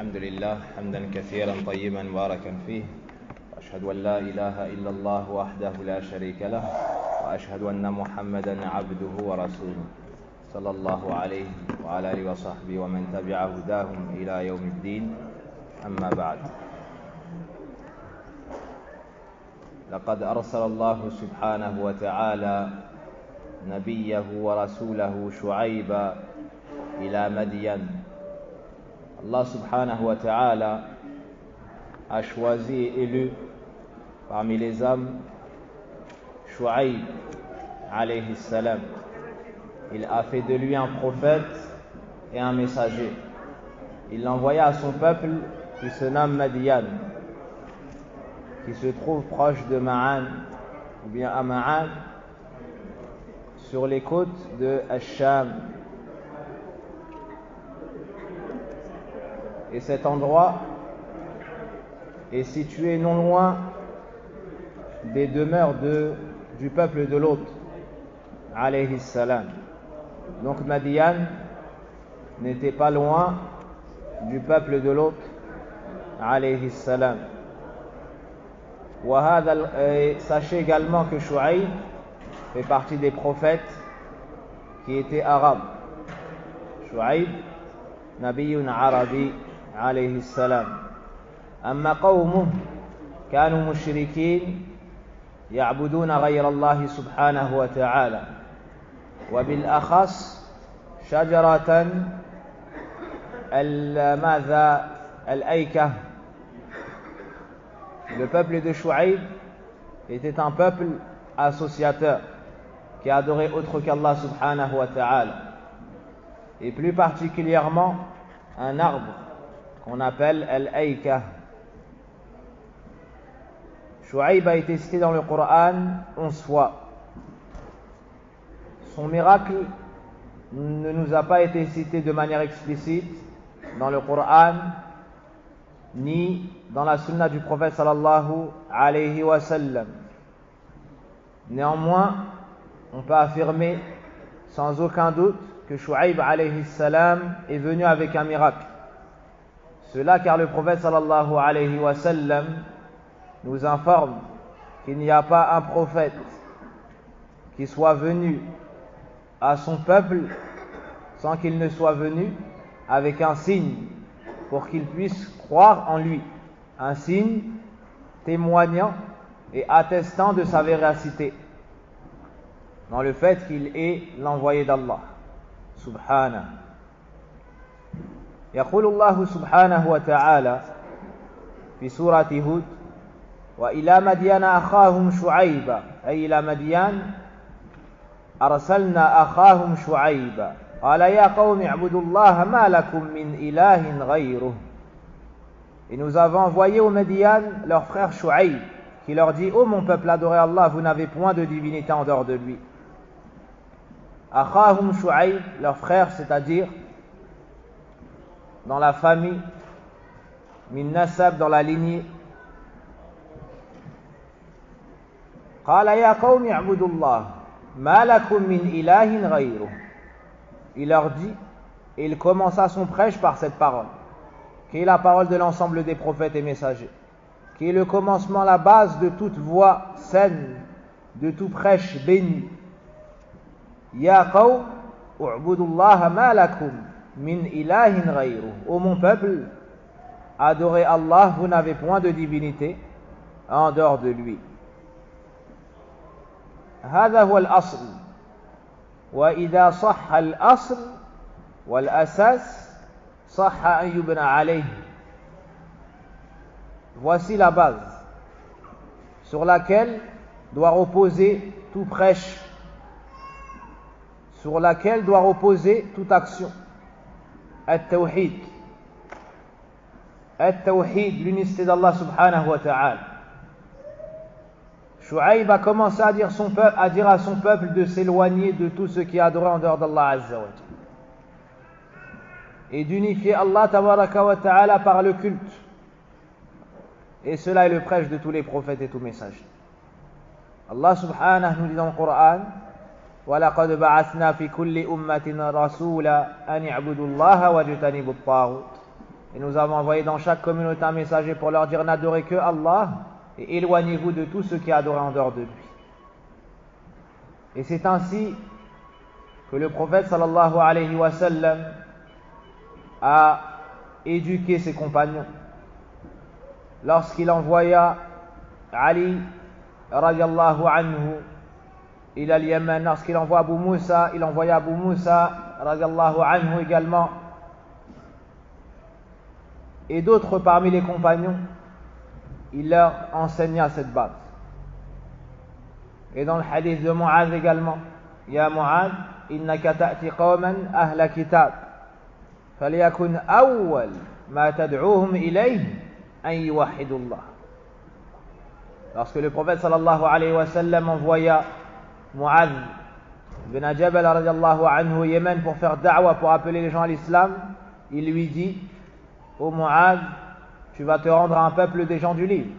الحمد لله حمدا كثيرا طيبا مباركا فيه، وأشهد أن لا إله إلا الله وحده لا شريك له، وأشهد أن محمدا عبده ورسوله صلى الله عليه وعلى آله وصحبه ومن تبع هداهم إلى يوم الدين. أما بعد، لقد أرسل الله سبحانه وتعالى نبيه ورسوله شعيب إلى مدين. Allah subhanahu wa ta'ala a choisi et élu parmi les hommes Shu'aib alayhi salam. Il a fait de lui un prophète et un messager. Il l'envoya à son peuple qui se nomme Madian, qui se trouve proche de Ma'an ou bien à Ma'an, sur les côtes de Ash-Sham. Et cet endroit est situé non loin des demeures du peuple de Lot, alayhi salam. Donc Madian n'était pas loin du peuple de Lot, alayhi salam. Sachez également que Shu'aib fait partie des prophètes qui étaient arabes. Shu'aib, nabiyyun arabi, عليه السلام. أما قومه كانوا مشركين يعبدون غير الله سبحانه وتعالى، وبالأخص شجرة الأيكة. Le peuple de Shu'aib était un peuple associateur qui adorait autre qu'Allah subhanahu wa ta'ala, et plus particulièrement un arbre qu'on appelle Al-Aïka. Shu'aib a été cité dans le Coran 11 fois. Son miracle ne nous a pas été cité de manière explicite dans le Coran ni dans la sunna du prophète sallallahu alayhi wa sallam. Néanmoins, on peut affirmer sans aucun doute que Shu'aib alayhi salam est venu avec un miracle. Cela car le prophète sallallahu alayhi wa sallam nous informe qu'il n'y a pas un prophète qui soit venu à son peuple sans qu'il ne soit venu avec un signe pour qu'il puisse croire en lui, un signe témoignant et attestant de sa véracité dans le fait qu'il est l'envoyé d'Allah subhanahu. يقول الله سبحانه وتعالى في سورة هود: وإلى مدين أخاهم شعيبا، أي إلى مديان أرسلنا أخاهم شعيبا قال يا قوم اعبدوا الله ما لكم من إله غيره. Et nous avons envoyé au Madian leur frère Shu'aib, qui leur dit: ô mon peuple, adorez Allah, vous n'avez point de divinité en dehors de lui. Akhahum Shu'aib, leur frère, c'est-à-dire dans la famille, min nasab, dans la lignée. Qala ya qawmi i'budullah ma lakum min ilahin ghayruh. Il leur dit, et il commença son prêche par cette parole, qui est la parole de l'ensemble des prophètes et messagers, qui est le commencement, la base de toute voie saine, de tout prêche béni. Ya qawm u'budullah ma lakum min ilahin ghayruh. Ô mon peuple, adorez Allah, vous n'avez point de divinité en dehors de lui. هذا هو الأصل، وإذا صح الأصل والأساس صح أن يبنى عليه. Voici la base sur laquelle doit reposer tout prêche, sur laquelle doit reposer toute action. At-Tawhid. At-Tawhid, l'unicité d'Allah subhanahu wa ta'ala. Shu'aib a commencé à dire à son peuple de s'éloigner de tout ce qui est adoré en dehors d'Allah azza wa jalla, et d'unifier Allah tabaraka wa ta'ala par le culte. Et cela est le prêche de tous les prophètes et tous messagers. Allah subhanahu nous dit dans le Coran: وَلَقَدْ بَعَثْنَا فِي كُلِّ أُمَّةٍ رَسُولًا أَنِ اعْبُدُوا اللَّهَ وَاجْتَنِبُوا الطَّاغُوتَ. Et nous avons envoyé dans chaque communauté un messager pour leur dire n'adorez que Allah et éloignez-vous de tout ce qui est adoré en dehors de lui. Et c'est ainsi que le prophète sallallahu alayhi wa sallam a éduqué ses compagnons. Lorsqu'il envoya Ali radiallahu anhu ila al-Yaman, lorsqu'il envoie Abu Moussa, il envoya Abu Moussa radiallahu anhu également, et d'autres parmi les compagnons, il leur enseigna cette base. Et dans le hadith de Mu'adh également, Ya Mu'adh, innaka ta'ti qawman ahla kitab, falyakun awwal ma tad'uhum ilayhi an yuwahhidullah. Lorsque le prophète sallallahu alayhi wa sallam envoya Mu'adh bin Jabal radiallahu anhu au Yémen pour faire da'wa, pour appeler les gens à l'islam, il lui dit: ô Mu'adh, tu vas te rendre à un peuple des gens du livre,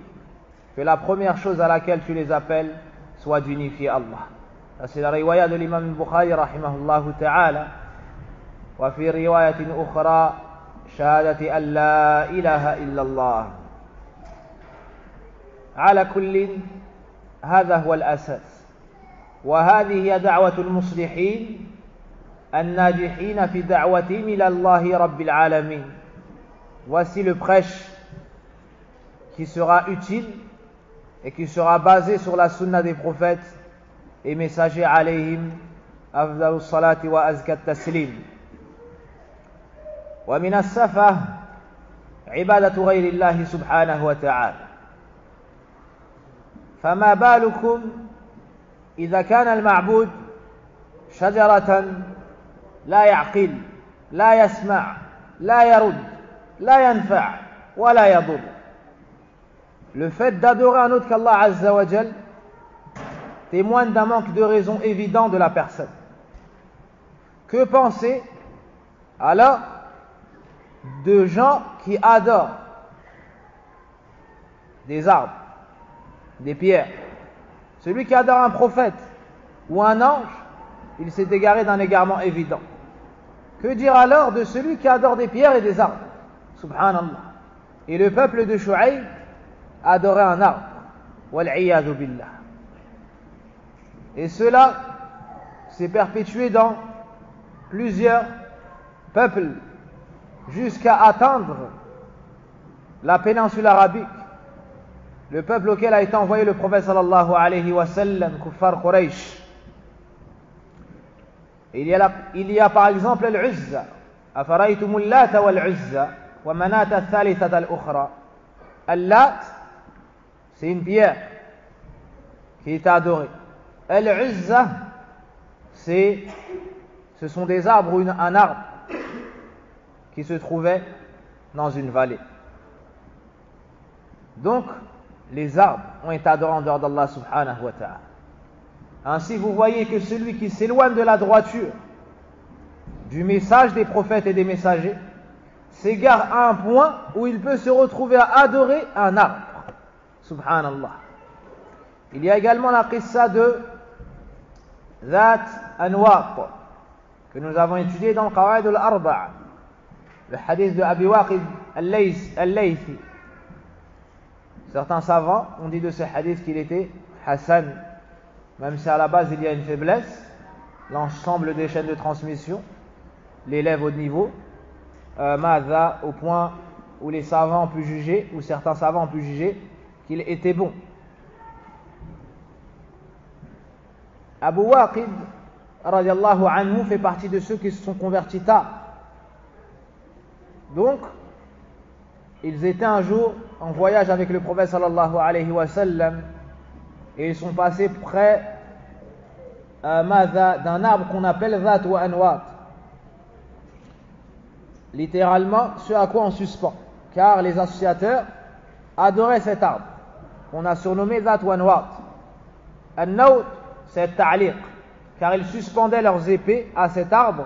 que la première chose à laquelle tu les appelles soit d'unifier Allah. C'est la riwaya de l'imam al-Bukhari rahimahullahu ta'ala. Wa fi riwayatin ukhra shahadati an la ilaha illa Allah. على كل هذا هو الأساس، وهذه هي دعوة المصلحين الناجحين في دعوتهم إلى الله رب العالمين. Voici le prêche qui sera utile et qui sera basé sur la sunna des prophètes et messagers alayhim afdalus salati wa azkat taslim. Wa min as-safah ibadatu ghayri Allah subhanahu wa ta'ala. فما بالكم إذا كان المعبود شجرة لا يعقل لا يسمع لا يرد لا ينفع ولا يضر. Le fait d'adorer un autre qu'Allah Azza wa Jal témoigne d'un manque de raison évident de la personne. Que penser alors de gens qui adorent des arbres, des pierres? Celui qui adore un prophète ou un ange, il s'est égaré d'un égarement évident. Que dire alors de celui qui adore des pierres et des arbres? Subhanallah. Et le peuple de Shu'aib adorait un arbre. Wal'iyadu billah. Et cela s'est perpétué dans plusieurs peuples jusqu'à atteindre la péninsule arabique, le peuple auquel a été envoyé le prophète sallallahu alayhi wa sallam, Kuffar Quraysh. Il y a par exemple al-Uzza. Afaraytum al-Lat wal-Uzza wa manat al-Thalithah al-Ukhra. Al-Lat, c'est une pierre qui est adorée. Al-Uzza, ce sont des arbres ou un arbre qui se trouvait dans une vallée. Donc, les arbres ont été adorés en dehors d'Allah subhanahu wa ta'ala. Ainsi, vous voyez que celui qui s'éloigne de la droiture, du message des prophètes et des messagers, s'égare à un point où il peut se retrouver à adorer un arbre. Subhanallah. Il y a également la qissa de Zat Anwat, que nous avons étudié dans le Qawaid al-Arba'a, le hadith de Abi Waqid al-Laythi. Certains savants ont dit de ce hadith qu'il était Hassan, même si à la base il y a une faiblesse. L'ensemble des chaînes de transmission l'élève au niveau Madha, au point où les savants ont pu juger, ou certains savants ont pu juger qu'il était bon. Abu Waqid radiallahu anhu fait partie de ceux qui se sont convertis tard. Donc, ils étaient un jour en voyage avec le prophète sallallahu alayhi wa sallam et ils sont passés près d'un arbre qu'on appelle Zat wa Anwat, littéralement ce à quoi on suspend, car les associateurs adoraient cet arbre qu'on a surnommé Zat wa Anwat. An-Nawt, c'est ta'liq, car ils suspendaient leurs épées à cet arbre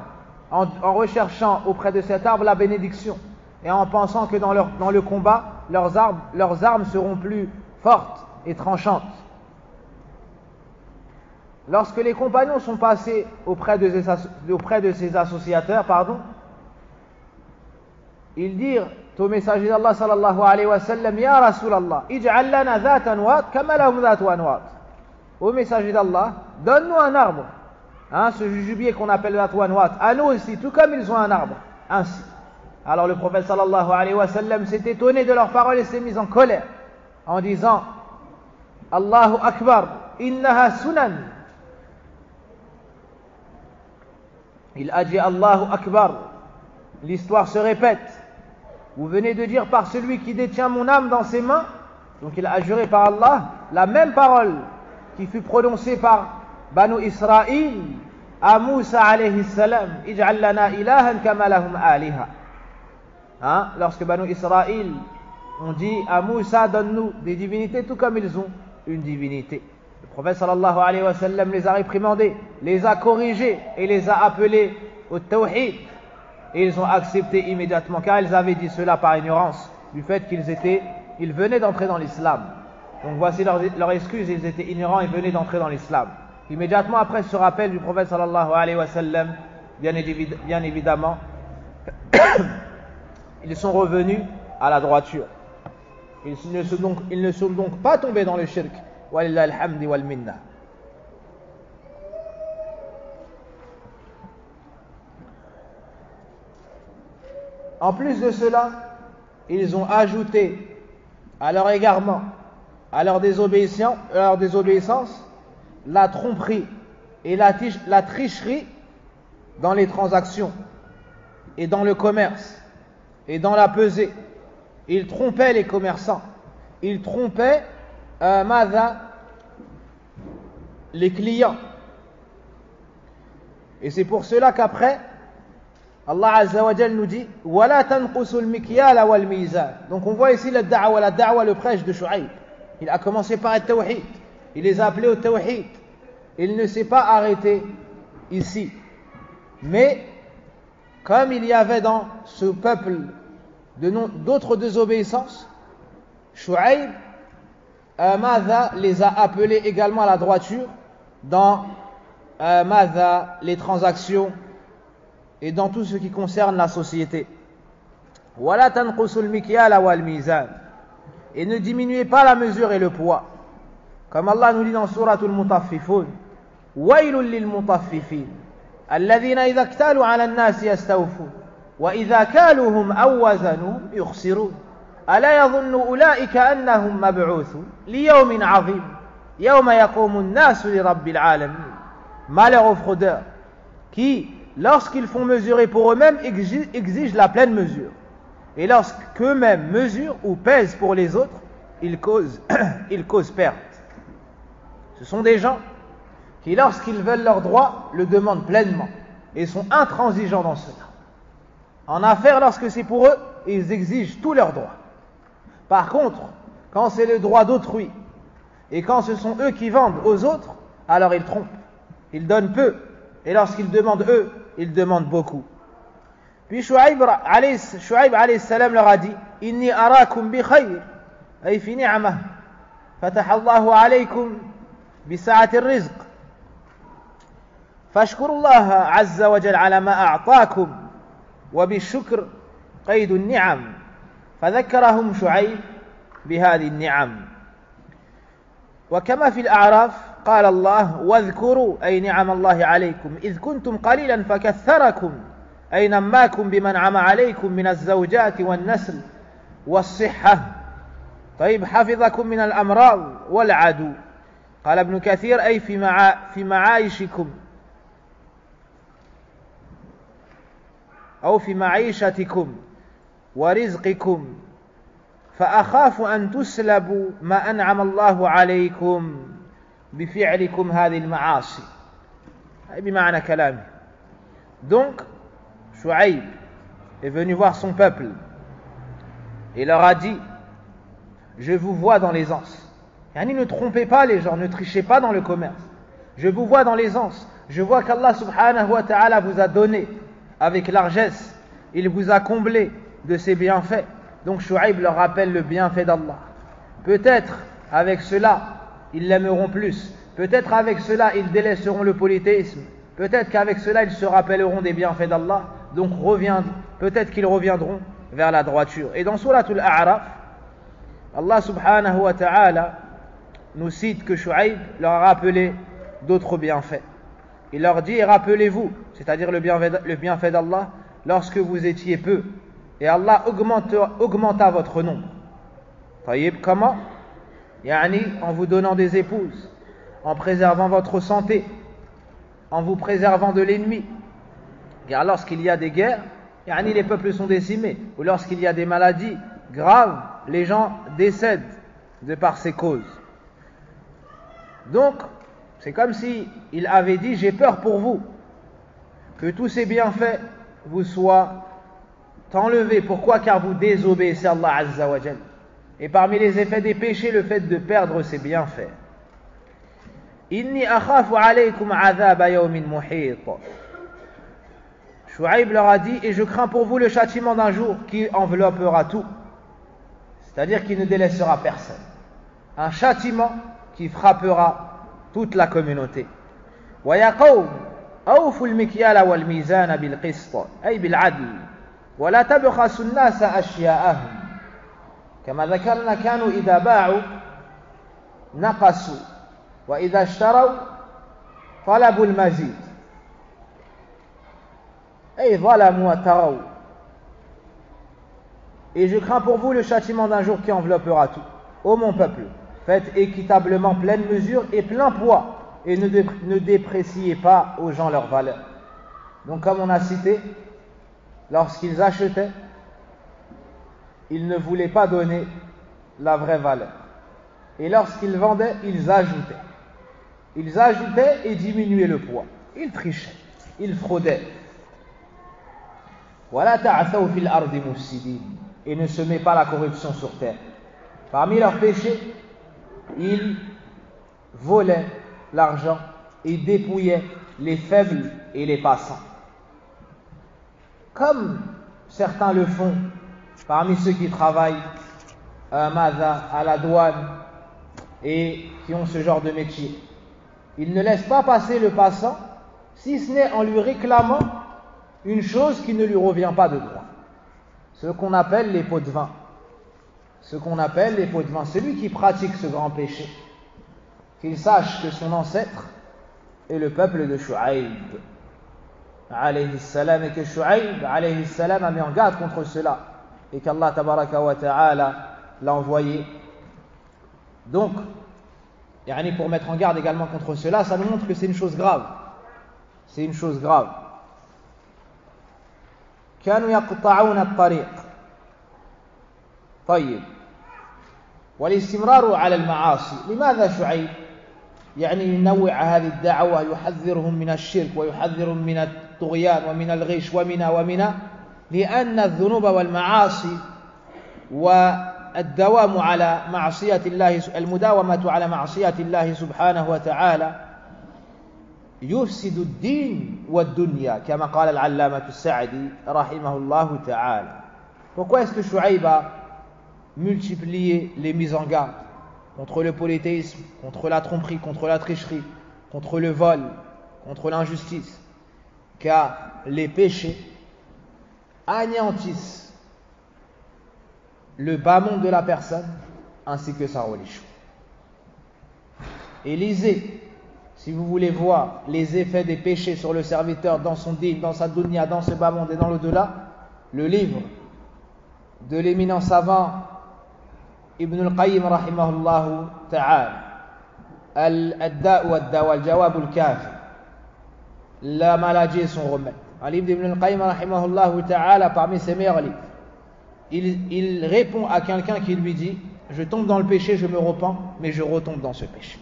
en recherchant auprès de cet arbre la bénédiction et en pensant que dans le combat leurs armes seront plus fortes et tranchantes. Lorsque les compagnons sont passés auprès de ces associateurs, ils dirent au messager d'Allah sallallahu alayhi wa sallam, Ya Rasulallah, ij'al lana dhat anwat kama lahum dhat anwat. Au messager d'Allah, donne-nous un arbre. Ce jujubier qu'on appelle dhat anwat, à nous aussi, tout comme ils ont un arbre. Ainsi. Alors le prophète sallallahu alayhi wa sallam s'est étonné de leurs paroles et s'est mis en colère en disant Allahu Akbar, innaha sunan. Il a dit Allahu Akbar. L'histoire se répète. Vous venez de dire par celui qui détient mon âme dans ses mains. Donc il a juré par Allah la même parole qui fut prononcée par Banu Israël à Moussa alayhi salam. Ij'al lana ilahan kama lahum aliha. Lorsque Banu Israël ont dit à Moussa, donne-nous des divinités tout comme ils ont une divinité. Le prophète sallallahu alayhi wa sallam les a réprimandés, les a corrigés et les a appelés au tawhid. Et ils ont accepté immédiatement, car ils avaient dit cela par ignorance du fait qu'ils venaient d'entrer dans l'islam. Donc voici leur excuse, ils étaient ignorants et venaient d'entrer dans l'islam. Immédiatement après ce rappel du prophète sallallahu alayhi wa sallam, bien évidemment, ils sont revenus à la droiture. Ils ne sont donc pas tombés dans le shirk. Walillahi alhamdi wal minna. En plus de cela, ils ont ajouté à leur égarement, à leur désobéissance, la tromperie et la tricherie dans les transactions et dans le commerce et dans la pesée. Ils trompaient les commerçants, ils trompaient les clients. Et c'est pour cela qu'après, Allah Azza wa Jal nous dit Wala tanqusul mikyala wal mizan. Donc on voit ici la da'wa, le prêche de Shu'aib. Il a commencé par être tawhid. Il les a appelés au tawhid. Il ne s'est pas arrêté ici. Mais comme il y avait dans ce peuple d'autres désobéissances, Shu'aib les a appelés également à la droiture dans les transactions et dans tout ce qui concerne la société. Wala tanqusul mikyala wal mizan. Et ne diminuez pas la mesure et le poids. Comme Allah nous dit dans Suratul Mutaffifun, Wailul lil mutaffifin, alladhina idha iktalu ala an-nas yastawfun, wa idha kaluhum aw wazanuhum yukhsirun. Ala yadhunnu ulaika annahum mab'uthun li yawmin 'azim, yawma yaqumu an-nasu li rabbil 'alamin. Malheur aux fraudeurs qui, lorsqu'ils font mesurer pour eux-mêmes, exigent la pleine mesure. Et lorsqu'eux-mêmes mesurent ou pèsent pour les autres, ils causent perte. Ce sont des gens qui, lorsqu'ils veulent leurs droits, le demandent pleinement et sont intransigeants dans cela. En affaires, lorsque c'est pour eux, ils exigent tous leurs droits. Par contre, quand c'est le droit d'autrui et quand ce sont eux qui vendent aux autres, alors ils trompent. Ils donnent peu. Et lorsqu'ils demandent eux, ils demandent beaucoup. Puis Shu'aib alayhi salam leur a dit Inni arakum bi khayr, ay fi ni'mah, fataha Allahu alaykum bi sa'ati rizq, fashkuru Allah azza wa jal ala ma a'taakum, wa bi shukr qaydu ni'am, fadhakkarahum Shu'aib بهذه النعم. وكما في الأعراف قال الله واذكروا أي نعم الله عليكم إذ كنتم قليلا فكثركم أي نماكم بمن نعم عليكم من الزوجات والنسل والصحة طيب حفظكم من الأمراض والعدو. قال ابن كثير أي في معايشكم أو في معيشتكم ورزقكم فأخاف أن تسلبوا ما أنعم الله عليكم بفعلكم هذه المعاصي. بمعنى كلامه. Donc Shu'aib est venu voir son peuple et leur a dit je vous vois dans l'aisance. Yani ne trompez pas les gens, ne trichez pas dans le commerce. Je vous vois dans l'aisance. Je vois qu'Allah subhanahu wa ta'ala vous a donné avec largesse. Il vous a comblé de ses bienfaits. Donc Shu'aib leur rappelle le bienfait d'Allah. Peut-être avec cela, ils l'aimeront plus. Peut-être avec cela, ils délaisseront le polythéisme. Peut-être qu'avec cela, ils se rappelleront des bienfaits d'Allah. Donc peut-être qu'ils reviendront vers la droiture. Et dans Surat Al-A'raf, Allah subhanahu wa ta'ala nous cite que Shu'aib leur a rappelé d'autres bienfaits. Il leur dit, rappelez-vous, c'est-à-dire le bienfait d'Allah, lorsque vous étiez peu, et Allah augmenta votre nombre. Taïb, comment? Yani, en vous donnant des épouses, en préservant votre santé, en vous préservant de l'ennemi. Car lorsqu'il y a des guerres, yani, les peuples sont décimés, ou lorsqu'il y a des maladies graves, les gens décèdent de par ces causes. Donc, c'est comme si il avait dit, j'ai peur pour vous, que tous ces bienfaits vous soient enlevés. Pourquoi? Car vous désobéissez à Allah Azza wa Jal. Et parmi les effets des péchés, le fait de perdre ses bienfaits. Inni akhafu alaykum adhaba yawmin muhit. Shu'aib leur a dit, et je crains pour vous le châtiment d'un jour qui enveloppera tout. C'est-à-dire qu'il ne délaissera personne. Un châtiment qui frappera toute la communauté. Wa ya qawm awfu al-mikyala wal mizana bil qist ay bil adl wa la tabkhasu an-nasa ashya'ahum kama dhakarna kanu idha ba'u naqasu wa idha ishtaraw talabu al-mazid ay zalamu wa taraw. Et je crains pour vous le châtiment d'un jour qui enveloppera tout. Ô mon peuple, faites équitablement pleine mesure et plein poids, et ne dépréciez pas aux gens leur valeur. Donc comme on a cité, lorsqu'ils achetaient, ils ne voulaient pas donner la vraie valeur. Et lorsqu'ils vendaient, ils ajoutaient. Ils ajoutaient et diminuaient le poids. Ils trichaient, ils fraudaient. Voilà ta'athaw fil ardi mufsidin. Et ne semez pas la corruption sur terre. Parmi leurs péchés, ils volaient l'argent et dépouillaient les faibles et les passants. Comme certains le font parmi ceux qui travaillent à Maza, à la douane et qui ont ce genre de métier. Ils ne laissent pas passer le passant, si ce n'est en lui réclamant une chose qui ne lui revient pas de droit. Ce qu'on appelle les pots de vin. Ce qu'on appelle les pots de vin. Celui qui pratique ce grand péché, qu'il sache que son ancêtre est le peuple de Shu'aib alayhi salam, et que Shu'aib alayhi salam a mis en garde contre cela, et qu'Allah tabaraka wa ta'ala l'a envoyé. Donc, pour mettre en garde également contre cela, ça nous montre que c'est une chose grave. C'est une chose grave. كانوا يقطعون الطريق. طيب والاستمرار على المعاصي. لماذا شعيب ينوع هذه الدعوة، يحذرهم من الشرك ويحذرهم من الطغيان ومن الغش ومن لأن الذنوب والمعاصي والدوام على معصية الله، المداومة على معصية الله سبحانه وتعالى يفسد الدين والدنيا كما قال العلامة السعدي رحمه الله تعالى. Pourquoi est-ce que Shu'aib a multiplié les mises en garde contre le polythéisme, contre la tromperie, contre la tricherie, contre le vol, contre l'injustice? Car les péchés anéantissent le bas monde de la personne ainsi que sa religion. Et lisez, si vous voulez voir les effets des péchés sur le serviteur dans son din, dans sa dunya, dans ce bas monde et dans l'au-delà, le livre de l'éminent savant Ibn al-Qayyim rahimahullah ta'ala, Al-Da'u wad-Dawa, Al-Jawab al-Kafi, la maladie et son remède. Un livre d'Ibn al-Qayyim rahimahullah ta'ala, parmi ses meilleurs livres. Il répond à quelqu'un qui lui dit: je tombe dans le péché, je me repens, mais je retombe dans ce péché.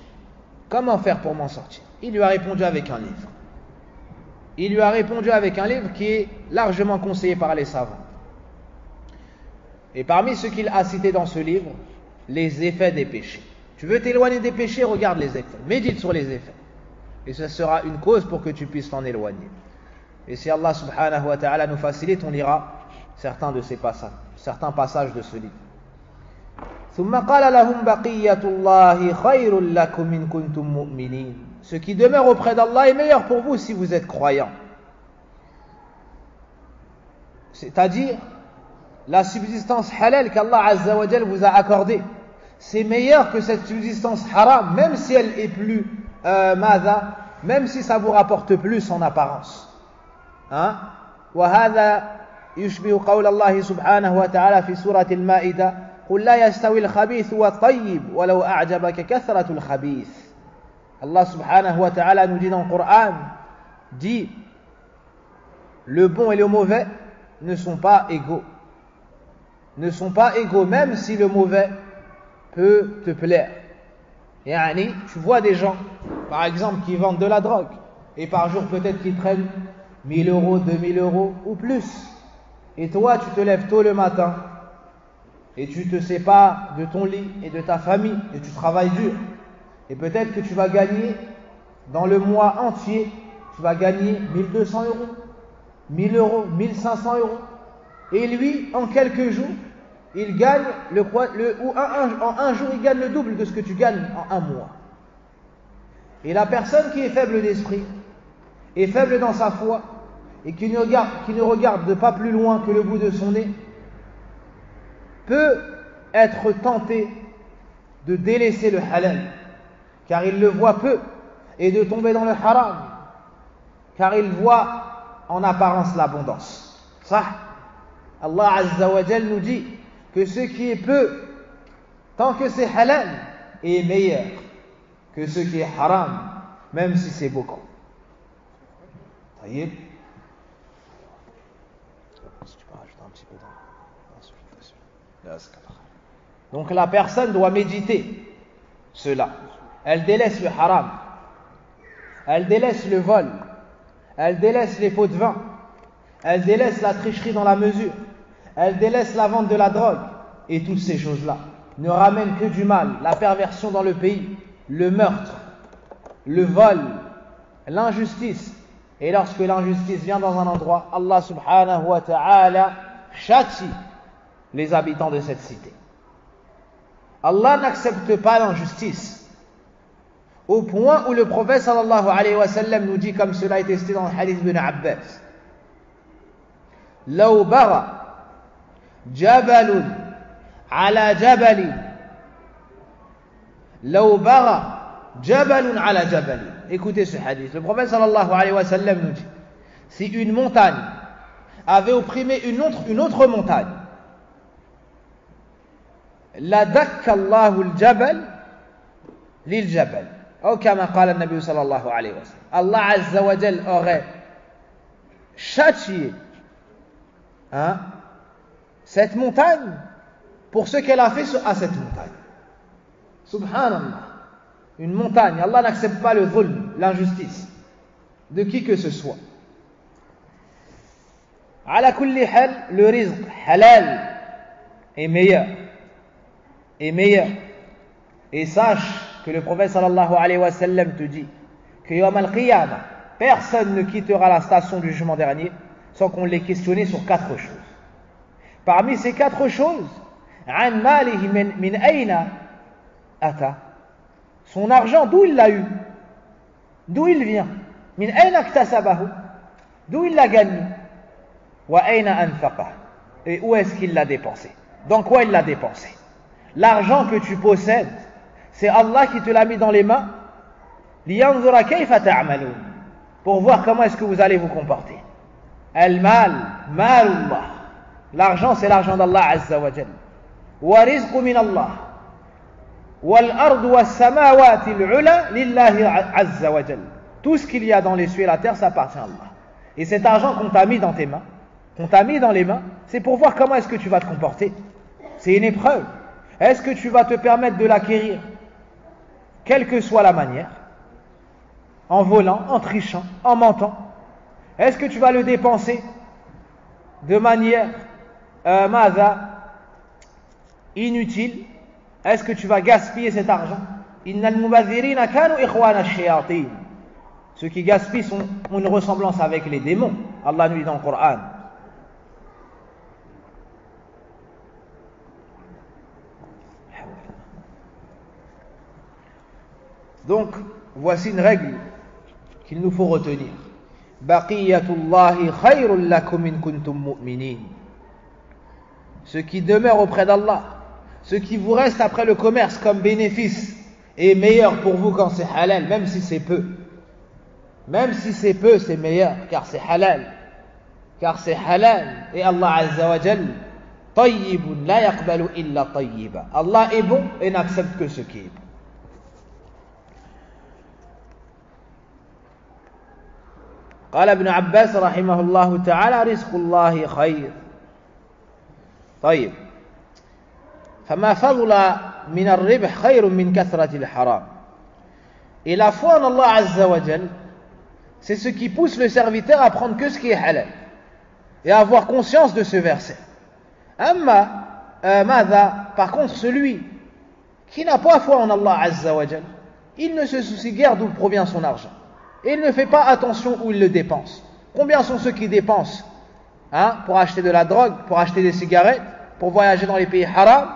Comment faire pour m'en sortir? Il lui a répondu avec un livre. Il lui a répondu avec un livre qui est largement conseillé par les savants. Et parmi ce qu'il a cité dans ce livre, les effets des péchés. Tu veux t'éloigner des péchés, regarde les effets. Médite sur les effets. Et ce sera une cause pour que tu puisses t'en éloigner. Et si Allah subhanahu wa ta'ala nous facilite, on lira certains passages de ce livre. ثم قال لهم بقية الله خير لكم إن كنتم مؤمنين. Ce qui demeure auprès d'Allah est meilleur pour vous si vous êtes croyants. C'est-à-dire la subsistance halal qu'Allah Azza wa Jal vous a accordée, c'est meilleur que cette subsistance haram, même si elle est plus même si ça vous rapporte plus en apparence. Hein? وهذا يشبه قول الله سبحانه وتعالى في سورة المائدة قل لا يستوي الخبيث والطيب ولو أعجبك كثرة الخبيث. Allah subhanahu wa ta'ala nous dit dans le Coran, dit le bon et le mauvais ne sont pas égaux. Ne sont pas égaux, même si le mauvais peut te plaire. Yani, tu vois des gens, par exemple, qui vendent de la drogue, et par jour peut-être qu'ils prennent 1000 euros, 2000 euros ou plus. Et toi, tu te lèves tôt le matin, et tu te sépares de ton lit et de ta famille, et tu travailles dur. Et peut-être que tu vas gagner, dans le mois entier, tu vas gagner 1200 euros, 1000 euros, 1500 euros. Et lui, en quelques jours, il gagne en un jour, il gagne le double de ce que tu gagnes en un mois. Et la personne qui est faible d'esprit, est faible dans sa foi, et qui ne regarde pas plus loin que le bout de son nez, peut être tenté de délaisser le halal, car il le voit peu, et de tomber dans le haram, car il voit en apparence l'abondance. Ça, Allah Azza wa Jal nous dit que ce qui est peu, tant que c'est halal, est meilleur que ce qui est haram, même si c'est beaucoup. Taïeb. Si tu peux rajouter un petit peu donc la personne doit méditer cela. Elle délaisse le haram, elle délaisse le vol, elle délaisse les pots de vin, elle délaisse la tricherie dans la mesure, elle délaisse la vente de la drogue, et toutes ces choses-là ne ramènent que du mal, la perversion dans le pays, le meurtre, le vol, l'injustice. Et lorsque l'injustice vient dans un endroit, Allah subhanahu wa ta'ala châtie les habitants de cette cité. Allah n'accepte pas l'injustice, au point où le prophète sallallahu alayhi wa sallam nous dit, comme cela est testé dans le hadith d'Ibn Abbas, لو بغى جبل على جبل لو بغى جبل على جبل. Écoutez ce hadith. Le prophète sallallahu alayhi wa sallam nous dit, si une montagne avait opprimé une autre montagne, la dakka Allahu al-jabal lil-jabal. Ou comme قال النبي صلى الله عليه وسلم. Allah Azza wa Jal aurait châtié cette montagne pour ce qu'elle a fait à cette montagne. Subhanallah. Une montagne, Allah n'accepte pas le dhulm, l'injustice de qui que ce soit. Ala kulli hal, le rizq halal est meilleur. Et sache que le prophète sallallahu alayhi wa sallam te dit que yawm al-qiyamah, personne ne quittera la station du jugement dernier sans qu'on l'ait questionné sur 4 choses. Parmi ces 4 choses, an malihi min ayna ata, son argent, d'où il l'a eu, d'où il vient, min ayna iktasabahu, d'où il l'a gagné, wa ayna anfaqah, et où est-ce qu'il l'a dépensé, dans quoi il l'a dépensé. L'argent que tu possèdes, c'est Allah qui te l'a mis dans les mains, liyanzura kayfa ta'malun, pour voir comment est-ce que vous allez vous comporter. Al-mal, malullah, l'argent c'est l'argent d'Allah Azza wa Jal, wa rizqu min Allah, wal-ard was-samawati al-ula lillahi Azza wa Jal. Tout ce qu'il y a dans les cieux et la terre, ça appartient à Allah. Et cet argent qu'on t'a mis dans tes mains, qu'on t'a mis dans les mains, c'est pour voir comment est-ce que tu vas te comporter. C'est une épreuve. Est-ce que tu vas te permettre de l'acquérir, quelle que soit la manière, en volant, en trichant, en mentant? Est-ce que tu vas le dépenser de manière inutile? Est-ce que tu vas gaspiller cet argent? Innal mubadhirina kanu ikhwana ash-shayatin. Ceux qui gaspillent ont une ressemblance avec les démons. Allah nous dit dans le Coran. Donc, voici une règle qu'il nous faut retenir. Baqiyatullahi khayrun lakum in kuntum mu'minin. ce qui demeure auprès d'Allah, ce qui vous reste après le commerce comme bénéfice est meilleur pour vous quand c'est halal, même si c'est peu. Même si c'est peu, c'est meilleur, car c'est halal. Car c'est halal. Et Allah Azza wa Jal, tayyibun la yaqbalu illa tayyiba. Allah est bon et n'accepte que ce qui est bon. قال ابن عباس رحمه الله تعالى رزق الله خير طيب فما فضل من الربح خير من كثرة الحرام. Et la foi en Allah Azza wa Jal, c'est ce qui pousse le serviteur à prendre que ce qui est halal et à avoir conscience de ce verset. Par contre, celui qui n'a pas foi en Allah Azza wa Jal, il ne se soucie guère d'où provient son argent. Et il ne fait pas attention où il le dépense. Combien sont ceux qui dépensent pour acheter de la drogue, pour acheter des cigarettes, pour voyager dans les pays haram,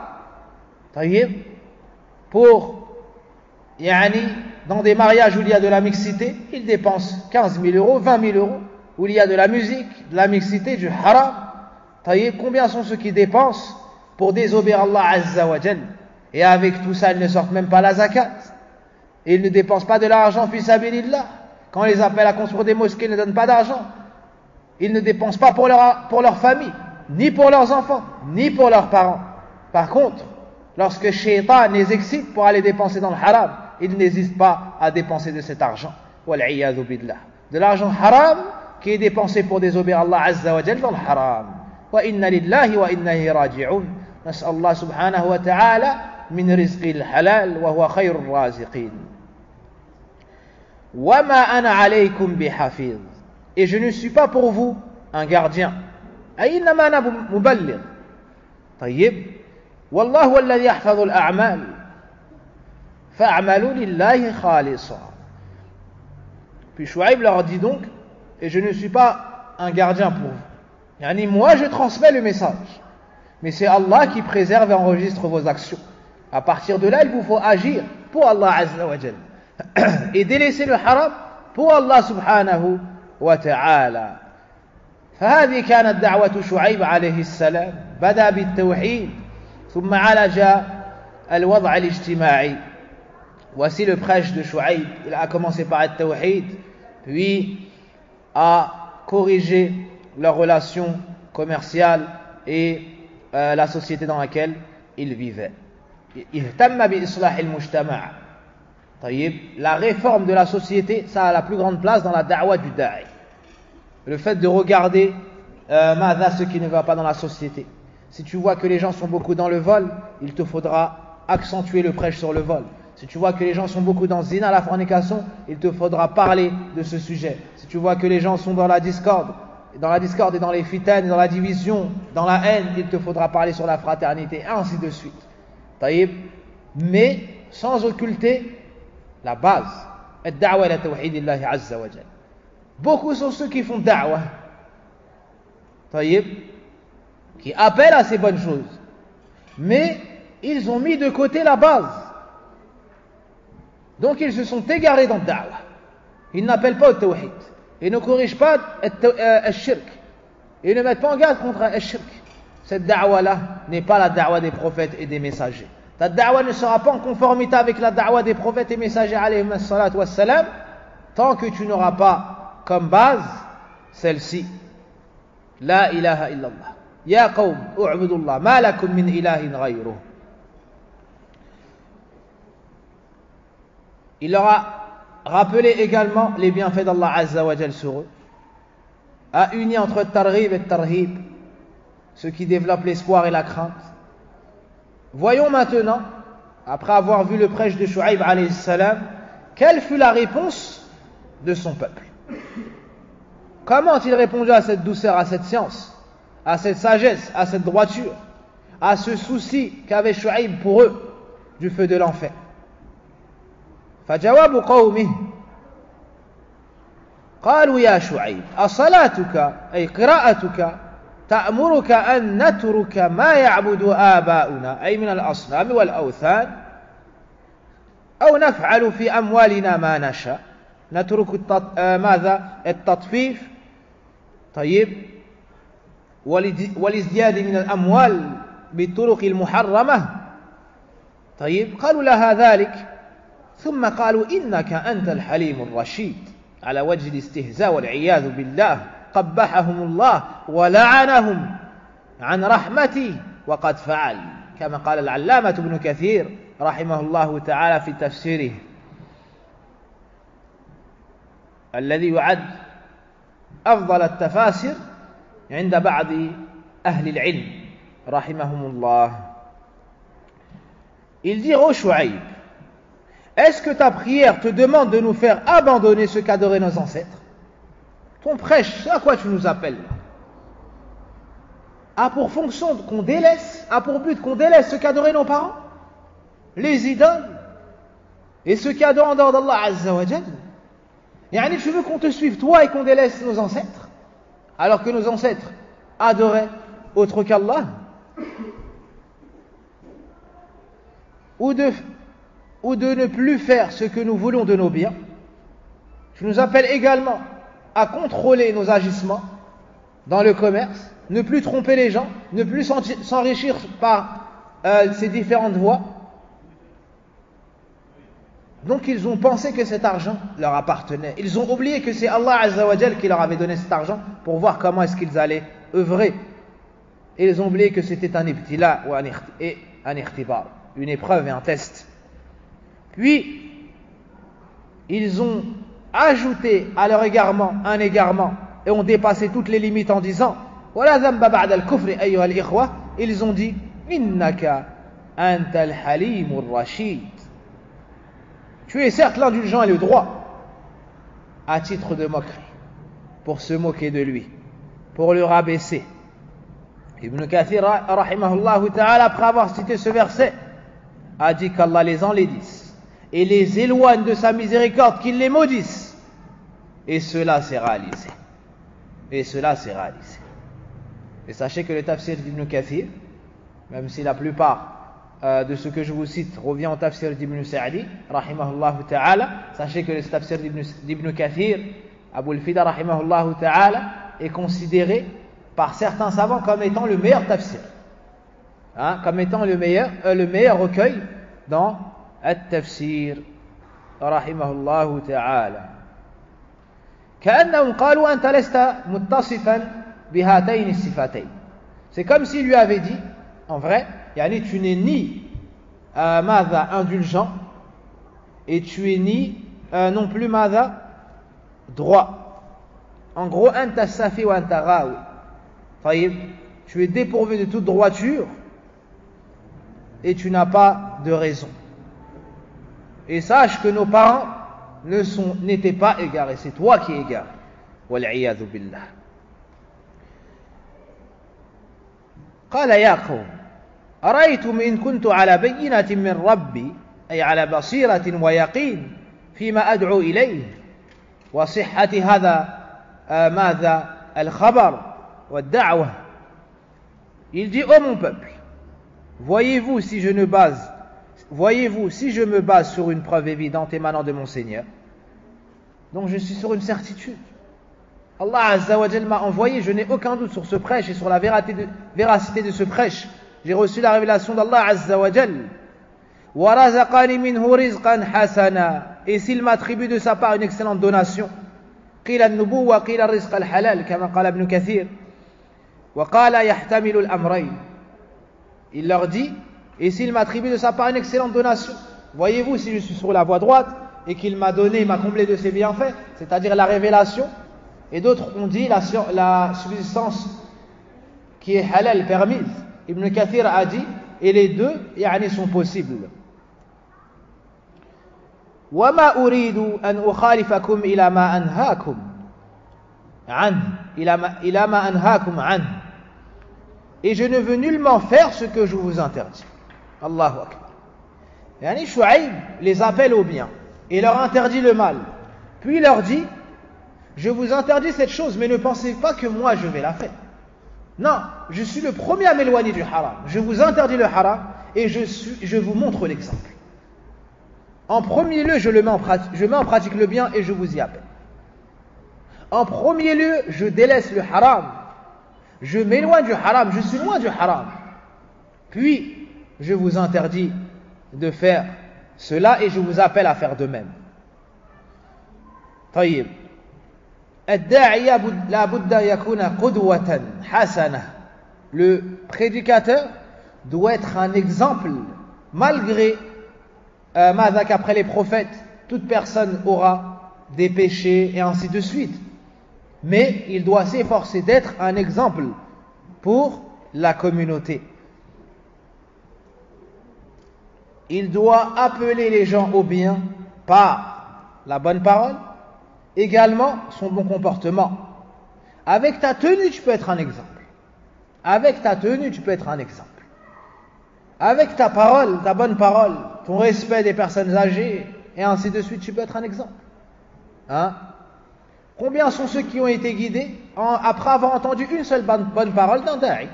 pour dans des mariages où il y a de la mixité, ils dépensent 15 000 euros, 20 000 euros, où il y a de la musique, de la mixité, du haram. Combien sont ceux qui dépensent pour désobéir Allah Azza wa Jal, et avec tout ça ils ne sortent même pas la zakat, et ils ne dépensent pas de l'argent fi sabilillah. Quand on les appelle à construire des mosquées, ils ne donnent pas d'argent. Ils ne dépensent pas pour leur famille, ni pour leurs enfants, ni pour leurs parents. Par contre, lorsque Shaitan les excite pour aller dépenser dans le haram, ils n'hésitent pas à dépenser de cet argent. Wal'iyadhu billah. De l'argent haram qui est dépensé pour désobéir Allah Azza wa Jal dans le haram. Wa inna lillahi wa inna ilayhi raji'un. Nas'al Allah subhanahu wa ta'ala min rizqil halal wa huwa khayrur raziqin. وَمَا أَنَا عَلَيْكُمْ بِحَفِيظ. Et je ne suis pas pour vous un gardien. أَيْنَمَا أَنَا مُبَلِّغ. طيب والله هو الذي يحفظ الأعمال فَأَعْمَلُوا لِلَّهِ خَالِصًا. Puis Shuaib leur dit donc, et je ne suis pas un gardien pour vous. Moi je transmets le message, mais c'est Allah qui préserve et enregistre vos actions. À partir de là, il vous faut agir pour Allah Azza wa Jal et délaisser le haram pour Allah subhanahu wa ta'ala. فهذه كانت دعوة شعيب عليه السلام. بدأ بالتوحيد ثم عالج الوضع الاجتماعي. Voici le prêche de Shuaib. Il a commencé par le tawhid, puis a corrigé leurs relations commerciales et la société dans laquelle ils vivaient. اهتم بإصلاح المجتمع. La réforme de la société, ça a la plus grande place dans la da'wa du da'i. Le fait de regarder ce qui ne va pas dans la société. Si tu vois que les gens sont beaucoup dans le vol, il te faudra accentuer le prêche sur le vol. Si tu vois que les gens sont beaucoup dans zina, la fornication, il te faudra parler de ce sujet. Si tu vois que les gens sont dans la discorde et dans les fitanes, dans la division, dans la haine, il te faudra parler sur la fraternité, et ainsi de suite. Mais sans occulter la base, ad-da'wa ila tawhidillahi azza wa jal. Beaucoup sont ceux qui font da'wa, qui appellent à ces bonnes choses, mais ils ont mis de côté la base. Donc ils se sont égarés dans le da'wa. Ils n'appellent pas au tawhid. Ils ne corrigent pas le shirk. Ils ne mettent pas en garde contre le shirk. Cette da'wa-là n'est pas la da'wa des prophètes et des messagers. Ta da'wa ne sera pas en conformité avec la da'wa des prophètes et messagers alayhi salatu wassalam, tant que tu n'auras pas comme base celle-ci. La ilaha illallah. Ya qawm, u'budullah, ma lakum min ilahin ghayruh. Il leur a rappelé également les bienfaits d'Allah Azza wa Jal sur eux, a uni entre targhib et tarhib, ce qui développe l'espoir et la crainte. Voyons maintenant, après avoir vu le prêche de Shuaib alayhi salam, quelle fut la réponse de son peuple. Comment ont-ils répondu à cette douceur, à cette science, à cette sagesse, à cette droiture, à ce souci qu'avait Shuaib pour eux du feu de l'enfer. فجواب قومه قالوا يا شعيب أصلاتك أي قراءتك تأمرك أن نترك ما يعبد آباؤنا أي من الأصنام والأوثان أو نفعل في أموالنا ما نشاء نترك التطفيف طيب والازدياد من الأموال بالطرق المحرمة طيب قالوا لها ذلك ثم قالوا إنك أنت الحليم الرشيد على وجه الاستهزاء والعياذ بالله قبحهم الله ولعنهم عن رحمتي وقد فعل كما قال العلامة ابن كثير رحمه الله تعالى في تفسيره الذي يعد أفضل التفاسير عند بعض أهل العلم رحمهم الله. Il dit ô Chouaïb, est-ce que ta prière te demande de nous faire abandonner ce qu'adoraient nos ancêtres? Ton prêche, à quoi tu nous appelles là? A pour fonction qu'on délaisse, a pour but qu'on délaisse ce qu'adoraient nos parents, les idoles, et ceux qui adorent en dehors d'Allah Azza wa Jal. Yani tu veux qu'on te suive toi et qu'on délaisse nos ancêtres, alors que nos ancêtres adoraient autre qu'Allah, ou de ne plus faire ce que nous voulons de nos biens. Tu nous appelles également à contrôler nos agissements dans le commerce, ne plus tromper les gens, ne plus s'enrichir par ces différentes voies. Donc ils ont pensé que cet argent leur appartenait. Ils ont oublié que c'est Allah Azza wa Jal qui leur avait donné cet argent pour voir comment est-ce qu'ils allaient œuvrer. Et ils ont oublié que c'était un ibtila ou un ikhtibar, une épreuve et un test. Puis ils ont ajouté à leur égarement un égarement et ont dépassé toutes les limites en disant wala dhanba ba'da al-kufri ayyuha al-ikhwa. Ils ont dit innaka anta al-halimur rashid. Tu es certes l'indulgent et le droit, à titre de moquerie, pour se moquer de lui, pour le rabaisser. Ibn Kathir, rahimahullah ta'ala, après avoir cité ce verset, a dit qu'Allah les enlaidisse et les éloigne de sa miséricorde, qu'il les maudisse. Et cela s'est réalisé. Et cela s'est réalisé. Et sachez que le tafsir d'Ibn Kathir, même si la plupart de ce que je vous cite revient au tafsir d'Ibn Sa'di, rahimahullah ta'ala, sachez que le tafsir d'Ibn Kathir, Abu al-Fida, rahimahullah ta'ala, est considéré par certains savants comme étant le meilleur tafsir, comme étant le meilleur recueil dans التفسير رحمه الله تعالى. كأنهم قالوا أنت لست متصفا بهاتين الصفتين. C'est comme s'il lui avait dit, en vrai, yani tu n'es ni madha indulgent et tu es ni non plus madha droit. En gros, anta safi wa anta ghawi. طيب, tu es dépourvu de toute droiture et tu n'as pas de raison. Et sache que nos parents n'étaient pas égarés, c'est toi qui es égaré. Wal'iyadhu billah. قال يا قوم أرأيتم إن كنت على بينة من ربي أي على بصيرة ويقين فيما أدعو إليه وصحة هذا ماذا الخبر والدعوة. Il dit ô mon peuple, voyez-vous si je me base sur une preuve évidente émanant de mon Seigneur. Donc je suis sur une certitude. Allah Azza wa Jal m'a envoyé, je n'ai aucun doute sur ce prêche et sur la véracité de ce prêche. J'ai reçu la révélation d'Allah Azza wa Jal. Wa razaqani minhu rizqan hasana. Et s'il m'attribue de sa part une excellente donation. Qila an-nubuwwa qila ar-rizq al-halal kama qala Ibn Kathir. Wa qala yahtamilu al-amrayn. Il leur dit, et s'il m'attribue de sa part une excellente donation, voyez-vous si je suis sur la voie droite et qu'il m'a donné, m'a comblé de ses bienfaits, c'est-à-dire la révélation, et d'autres ont dit la subsistance qui est halal, permise. Ibn Kathir a dit, et les deux sont possibles. وَمَا أُرِيدُ أَنْ أُخَالِفَكُمْ إِلَى مَا أَنْهَاكُمْ عَنْهُ. Et je ne veux nullement faire ce que je vous interdis. Allahu Akbar. Yani Chouaïb les appelle au bien et leur interdit le mal. Puis il leur dit, je vous interdis cette chose, mais ne pensez pas que moi je vais la faire. Non, je suis le premier à m'éloigner du haram. Je vous interdis le haram et je vous montre l'exemple. En premier lieu, je mets en pratique le bien et je vous y appelle. En premier lieu, je délaisse le haram. Je m'éloigne du haram, je suis loin du haram. puis je vous interdis de faire cela et je vous appelle à faire de même. طيب الداعية لابد يكون قدوة حسنة. Le prédicateur doit être un exemple, malgré qu'après les prophètes toute personne aura des péchés et ainsi de suite, mais il doit s'efforcer d'être un exemple pour la communauté. Il doit appeler les gens au bien par la bonne parole, également son bon comportement. Avec ta tenue, tu peux être un exemple. Avec ta tenue, tu peux être un exemple. Avec ta parole, ta bonne parole, ton respect des personnes âgées, et ainsi de suite, tu peux être un exemple. Hein? Combien sont ceux qui ont été guidés après avoir entendu une seule bonne parole d'un da'i?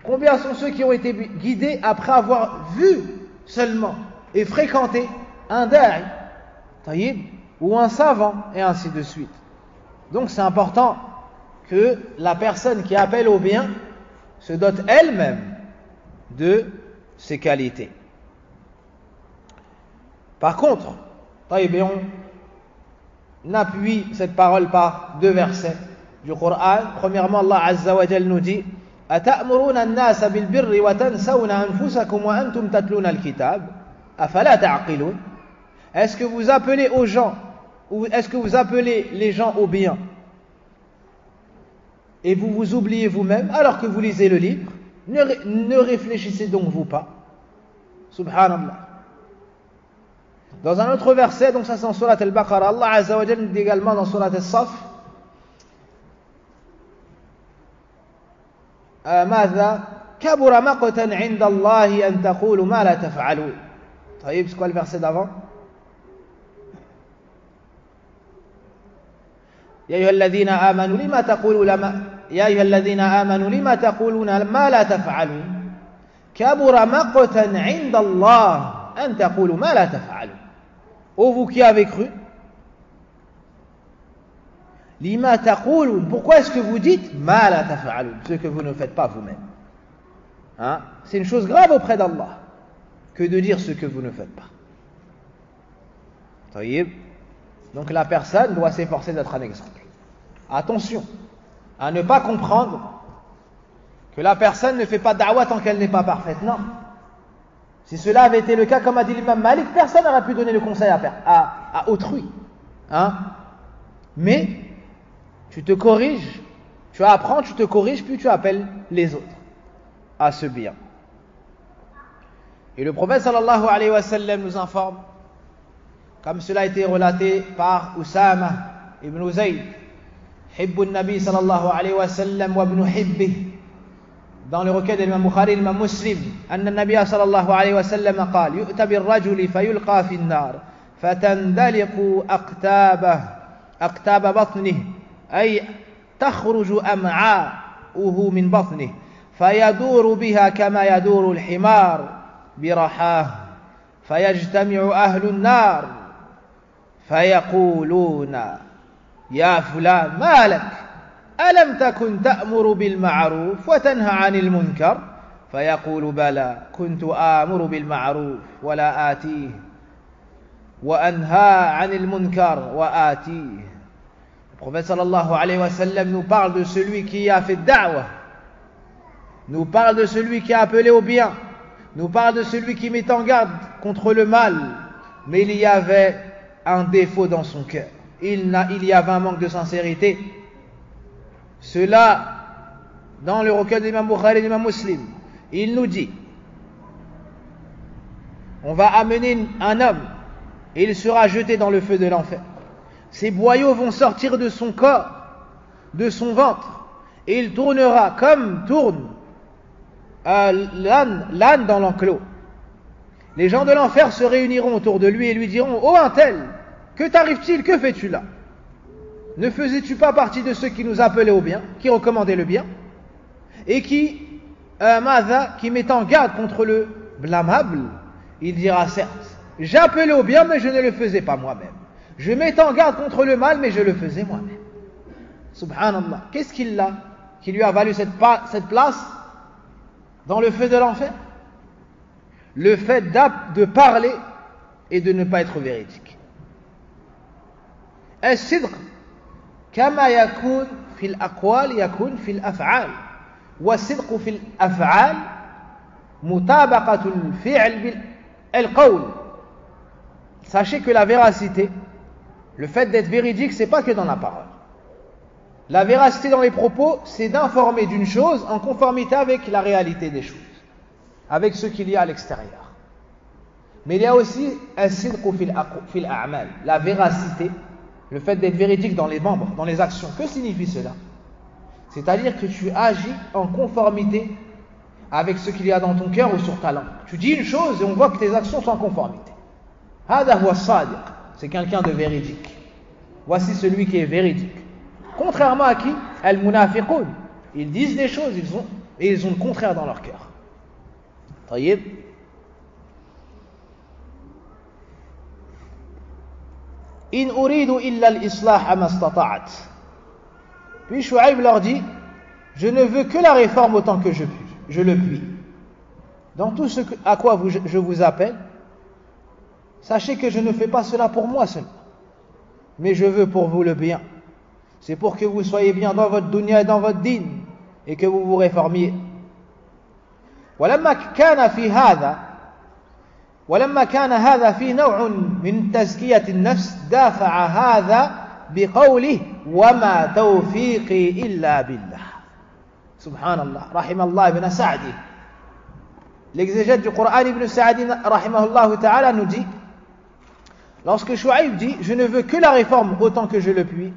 Combien sont ceux qui ont été guidés après avoir vu seulement et fréquenté un da'i, taïb, ou un savant, et ainsi de suite. Donc c'est important que la personne qui appelle au bien se dote elle-même de ces qualités. Par contre, on appuie cette parole par deux versets du Coran. Premièrement, Allah Azza wa Jal nous dit: أتأمرون الناس بالبر وتنسون أنفسكم وأنتم تتلون الكتاب أفلا تعقلون. Est-ce que vous appelez aux gens, ou est-ce que vous appelez les gens au bien et vous vous oubliez vous-même alors que vous lisez le livre? Ne réfléchissez donc vous pas. Subhanallah. Dans un autre verset, donc ça c'est en surat al-Baqarah, Allah Azza wa Jalla dit également dans surat al-Saf: ماذا كبر مقتا عند الله أن تقولوا ما لا تفعلون. طيب, c'est quoi le verset d'avant? يا أيها الذين آمنوا لما تقولون ما لا تفعلون كبر مقتا عند الله أن تقولوا ما لا تفعلون. Ô vous qui avez cru, lima taqulun, pourquoi est-ce que vous dites ma la taf'alun, ce que vous ne faites pas vous-même? Hein? C'est une chose grave auprès d'Allah que de dire ce que vous ne faites pas. Taïb. Donc la personne doit s'efforcer d'être un exemple. Attention à ne pas comprendre que la personne ne fait pas da'wah tant qu'elle n'est pas parfaite. Non. Si cela avait été le cas, comme a dit l'imam Malik, personne n'aurait pu donner le conseil à autrui. Hein? Mais tu te corriges, tu apprends, tu te corriges, puis tu appelles les autres à ce bien. Et le prophète sallallahu alayhi wa sallam nous informe, comme cela a été relaté par Usama ibn Zayd, Hibbu Nabi sallallahu alayhi wa sallam wa ibn Hibbih, dans le recueil de l'imam Bukhari et l'imam Muslim, أن النبي صلى الله عليه وسلم قال: يؤتى بالرجل فيلقى في النار فتندلق أقتاب بطنه، أي تخرج أمعاؤه من بطنه، فيدور بها كما يدور الحمار برحاه، فيجتمع أهل النار فيقولون: يا فلان ما لك؟ ألم تكن تأمر بالمعروف وتنهى عن المنكر؟ فيقول: بلى كنت آمر بالمعروف ولا آتيه وأنهى عن المنكر وآتيه. Le prophète sallallahu alayhi wa sallam nous parle de celui qui a fait da'wah, nous parle de celui qui a appelé au bien, nous parle de celui qui met en garde contre le mal, mais il y avait un défaut dans son cœur, il y avait un manque de sincérité. Cela, dans le recueil de l'imam Bukhari et de l'imam Muslim, il nous dit: on va amener un homme et il sera jeté dans le feu de l'enfer. Ses boyaux vont sortir de son corps, de son ventre, et il tournera comme tourne l'âne dans l'enclos. Les gens de l'enfer se réuniront autour de lui et lui diront: oh un tel, que t'arrive-t-il, que fais-tu là? Ne faisais-tu pas partie de ceux qui nous appelaient au bien, qui recommandaient le bien, et qui met en garde contre le blâmable? Il dira: certes, j'appelais au bien, mais je ne le faisais pas moi-même. Je mettais en garde contre le mal, mais je le faisais moi-même. Subhanallah. Qu'est-ce qui lui a valu cette place dans le feu de l'enfer? le fait de parler et de ne pas être véridique. الصدق كما يكون في الأقوال يكون في الأفعال والصدق في الأفعال مطابقة الفعل بالقول. Sachez que la véracité, le fait d'être véridique, c'est pas que dans la parole. La véracité dans les propos, c'est d'informer d'une chose en conformité avec la réalité des choses, avec ce qu'il y a à l'extérieur. Mais il y a aussi as-sidqu fil a'mal, la véracité, le fait d'être véridique dans les membres, dans les actions. Que signifie cela? C'est-à-dire que tu agis en conformité avec ce qu'il y a dans ton cœur ou sur ta langue. Tu dis une chose et on voit que tes actions sont en conformité. Hada huwa as-sadiq, c'est quelqu'un de véridique. Voici celui qui est véridique. Contrairement à qui? Al-munafiqun. Ils disent des choses, ils ont le contraire dans leur cœur. طيب. In uridu illa al-islah ma istata'at. Puis Shu'aib leur dit, je ne veux que la réforme autant que je le puis. Dans tout ce à quoi je vous appelle, sachez que je ne fais pas cela pour moi seulement, mais je veux pour vous le bien. C'est pour que vous soyez bien dans votre dunya et dans votre din, et que vous vous réformiez. ولما كان هذا في نوع من تزكية النفس دافع هذا بقوله وما توفيقي إلا بالله. سبحان الله. رحم الله ابن سعدي. L'exégète du Coran Ibn Sa'di rahimahullah ta'ala nous dit, lorsque Shu'aib dit je ne veux que la réforme autant que je le puis,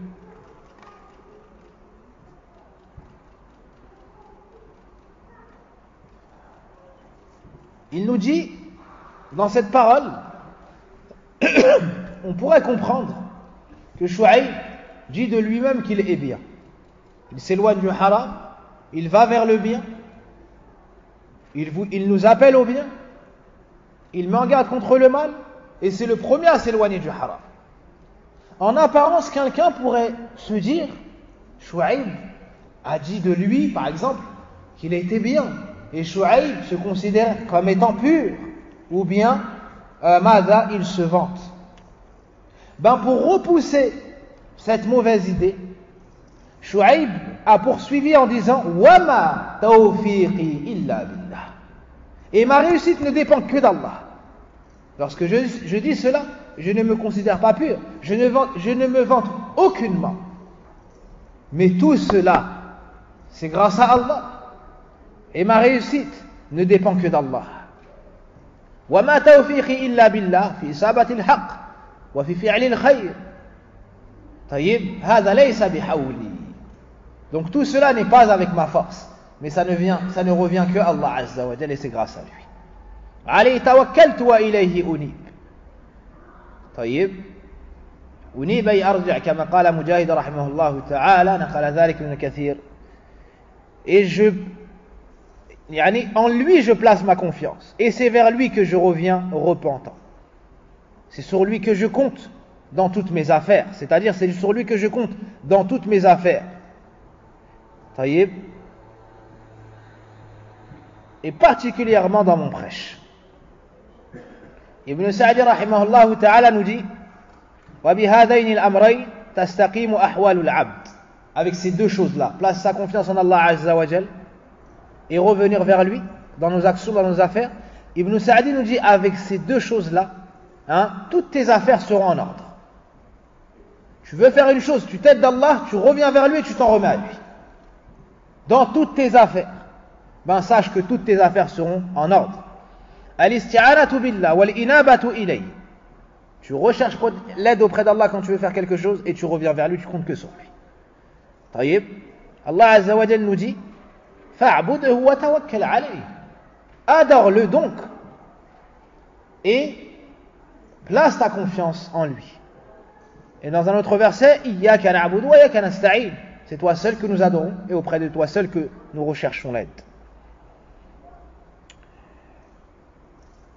il nous dit dans cette parole on pourrait comprendre que Shu'aib dit de lui-même qu'il est bien. Il s'éloigne du haram, il va vers le bien, il nous appelle au bien, il met en garde contre le mal, et c'est le premier à s'éloigner du haram. En apparence, quelqu'un pourrait se dire, Shu'aib a dit de lui, par exemple, qu'il était bien, et Shu'aib se considère comme étant pur, ou bien, Mada, il se vante. Pour repousser cette mauvaise idée, Shu'aib a poursuivi en disant Wama tawfiqi illa billah. Et ma réussite ne dépend que d'Allah. Lorsque je dis cela, je ne me considère pas pur, je ne me vante aucunement. Mais tout cela, c'est grâce à Allah. Et ma réussite ne dépend que d'Allah. Wama tawfiqi illa billah fi isabati al-haqq wa fi fi'li al-khayr. طيب هذا ليس بحولي. Donc tout cela n'est pas avec ma force, mais ça ne revient que à Allah Azza wa Jalla, et c'est grâce à lui. عليه توكلت وإليه أنيب. طيب أنيب أي أرجع كما قال مجاهد رحمه الله تعالى, نقل ذلك من كثير. Et en lui je place ma confiance, et c'est vers lui que je reviens repentant. C'est sur lui que je compte dans toutes mes affaires, c'est-à-dire c'est sur lui que je compte dans toutes mes affaires. طيب. Et particulièrement dans mon prêche. Ibn Sa'di rahimahullah ta'ala nous dit وَبِهَذَيْنِ الْأَمْرَيْنِ تَسْتَقِيمُ أَحْوَالُ الْعَبْدِ. Avec ces deux choses-là, place sa confiance en Allah Azza wa Jal et revenir vers lui dans nos actions, dans nos affaires. Ibn Sa'di nous dit, avec ces deux choses-là, toutes tes affaires seront en ordre. Tu veux faire une chose, tu t'aides d'Allah, tu reviens vers lui et tu t'en remets à lui. Dans toutes tes affaires, sache que toutes tes affaires seront en ordre. Al-isti'anatu billah wal-inabatu ilayhi. Tu recherches l'aide auprès d'Allah quand tu veux faire quelque chose et tu reviens vers lui, tu comptes que sur lui. طيب. Allah Azza wa Jalla nous dit fa'budhu wa tawakkal alayhi. Adore-le donc et place ta confiance en lui. Et dans un autre verset, iyyaka na'budu wa iyyaka nasta'in. C'est toi seul que nous adorons et auprès de toi seul que nous recherchons l'aide.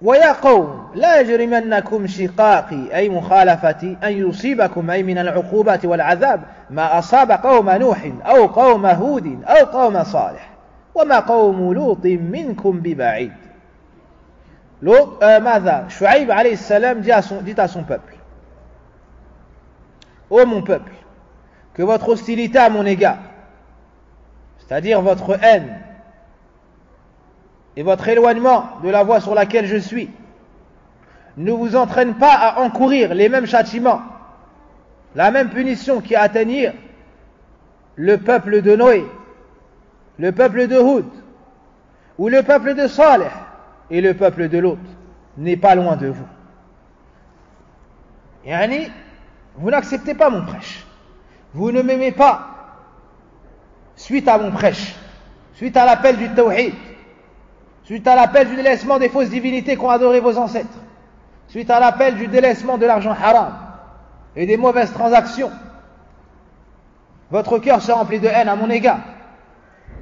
ويا قوم لا يجرمنكم شقاقي أي مخالفتي أن يصيبكم أي من العقوبات والعذاب ما أصاب قوم نوح أو قوم هود أو قوم صالح وما قوم لوط منكم ببعيد. Shu'aib alayhi salam dit à son peuple: ô mon peuple, que votre hostilité à mon égard, c'est-à-dire votre haine et votre éloignement de la voie sur laquelle je suis, ne vous entraîne pas à encourir les mêmes châtiments, la même punition qui atteignirent le peuple de Noé, le peuple de Houd, ou le peuple de Saleh et le peuple de Lot, n'est pas loin de vous. Yani, vous n'acceptez pas mon prêche, vous ne m'aimez pas suite à mon prêche, suite à l'appel du tawhid, suite à l'appel du délaissement des fausses divinités qu'ont adoré vos ancêtres, suite à l'appel du délaissement de l'argent haram et des mauvaises transactions. Votre cœur se remplit de haine à mon égard.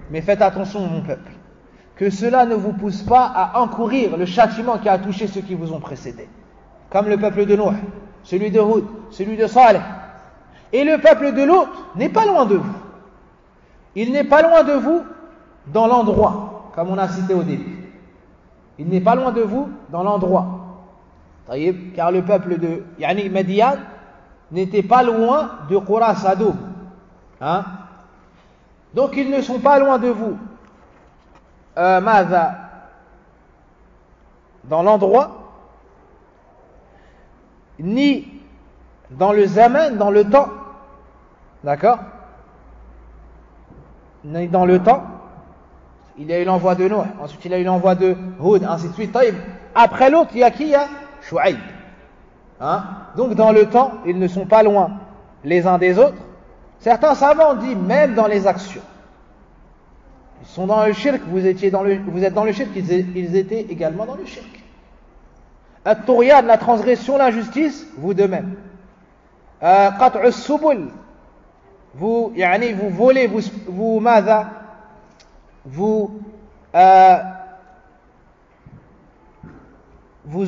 Mais faites attention, mon peuple, que cela ne vous pousse pas à encourir le châtiment qui a touché ceux qui vous ont précédés, comme le peuple de Nuh, celui de Houd, celui de Saleh. Et le peuple de Lot n'est pas loin de vous. Il n'est pas loin de vous dans l'endroit, comme on a cité au début. Il n'est pas loin de vous dans l'endroit. Car le peuple de Madian n'était pas loin de Qura Sadoum. Donc ils ne sont pas loin de vous. Dans l'endroit, ni dans le zaman, dans le temps. D'accord? Ni dans le temps. Il y a eu l'envoi de Noé, ensuite il y a eu l'envoi de Houd, ainsi de suite. Après l'autre, il y a qui? Il y a Shu'aib. Donc dans le temps, ils ne sont pas loin les uns des autres. Certains savants disent même dans les actions. Ils sont dans le shirk, vous êtes dans le shirk, ils étaient également dans le shirk. At-Tughyan, la transgression, l'injustice, vous de même. Qat'u subul, vous volez, vous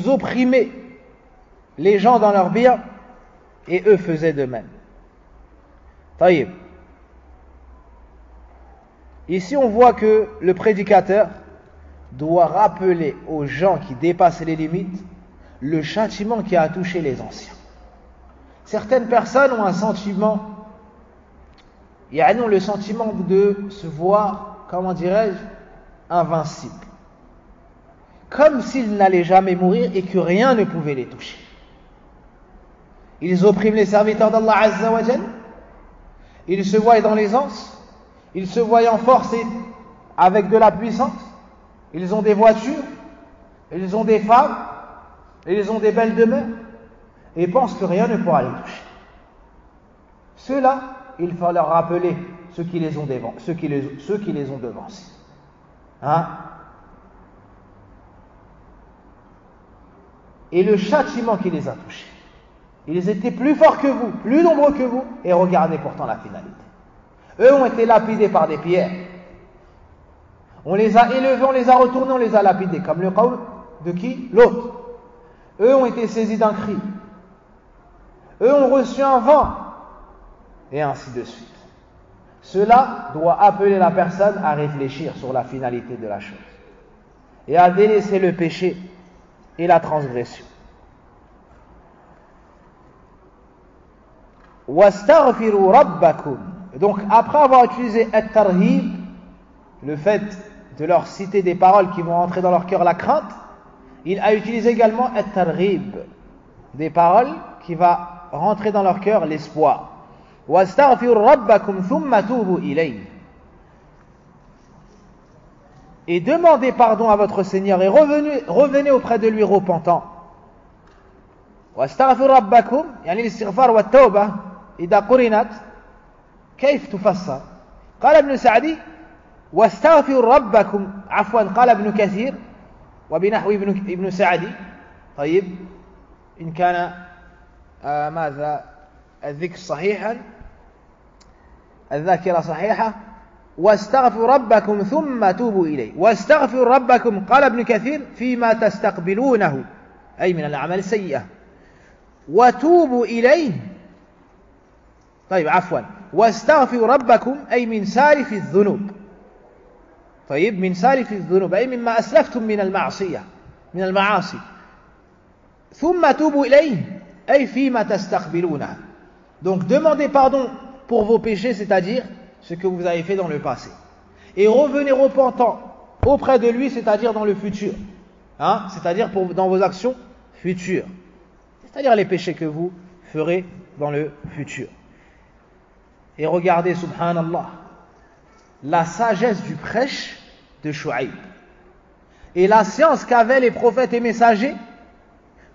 opprimez les gens dans leurs biens, et eux faisaient de même. Taïb. Ici on voit que le prédicateur doit rappeler aux gens qui dépassent les limites le châtiment qui a touché les anciens. Certaines personnes ont un sentiment, le sentiment de se voir, comment dirais-je, invincible. Comme s'ils n'allaient jamais mourir et que rien ne pouvait les toucher. Ils oppriment les serviteurs d'Allah Azza wa Jal. Ils se voient dans l'aisance. Ils se voient en force et avec de la puissance. Ils ont des voitures. Ils ont des femmes. Ils ont des belles demeures. Et pensent que rien ne pourra les toucher. Ceux-là, il faut leur rappeler ceux qui les ont devancés. Et le châtiment qui les a touchés. Ils étaient plus forts que vous, plus nombreux que vous, et regardez pourtant la finalité. Eux ont été lapidés par des pierres. On les a élevés, on les a retournés, on les a lapidés, comme le qawl de qui? L'autre. Eux ont été saisis d'un cri. Eux ont reçu un vent, et ainsi de suite. Cela doit appeler la personne à réfléchir sur la finalité de la chose, et à délaisser le péché et la transgression. Wastaghfiru rabbakum. Donc après avoir utilisé at-tarhib, le fait de leur citer des paroles qui vont rentrer dans leur cœur la crainte, il a utilisé également at-tarhib, des paroles qui vont rentrer dans leur cœur l'espoir. Wastaghfiru rabbakum thumma tubu ilayhi. Et demandez pardon à votre Seigneur et revenez auprès de lui repentant. واستغفر ربكم يعني الاستغفار والتوبة إذا قرنت كيف تفسر؟ قال ابن سعدي واستغفر ربكم عفوا قال ابن كثير وبنحو ابن سعدي. طيب إن كان ماذا الذكر صحيحا الذاكرة صحيحة واستغفر ربكم ثم توبوا إليه. واستغفر ربكم قال ابن كثير فيما تستقبلونه أي من الأعمال السيئة. وتوبوا إليه طيب عفوا واستغفر ربكم أي من سالف الذنوب. طيب من سالف الذنوب أي مما أسلفتم من المعصية من المعاصي ثم توبوا إليه أي فيما تستقبلونه. Donc demandez pardon pour vos péchés, c'est-à-dire ce que vous avez fait dans le passé, et revenez repentant auprès de lui, c'est-à-dire dans le futur, c'est-à-dire dans vos actions futures, c'est-à-dire les péchés que vous ferez dans le futur. Et regardez, subhanallah, la sagesse du prêche de Shu'aib et la science qu'avaient les prophètes et messagers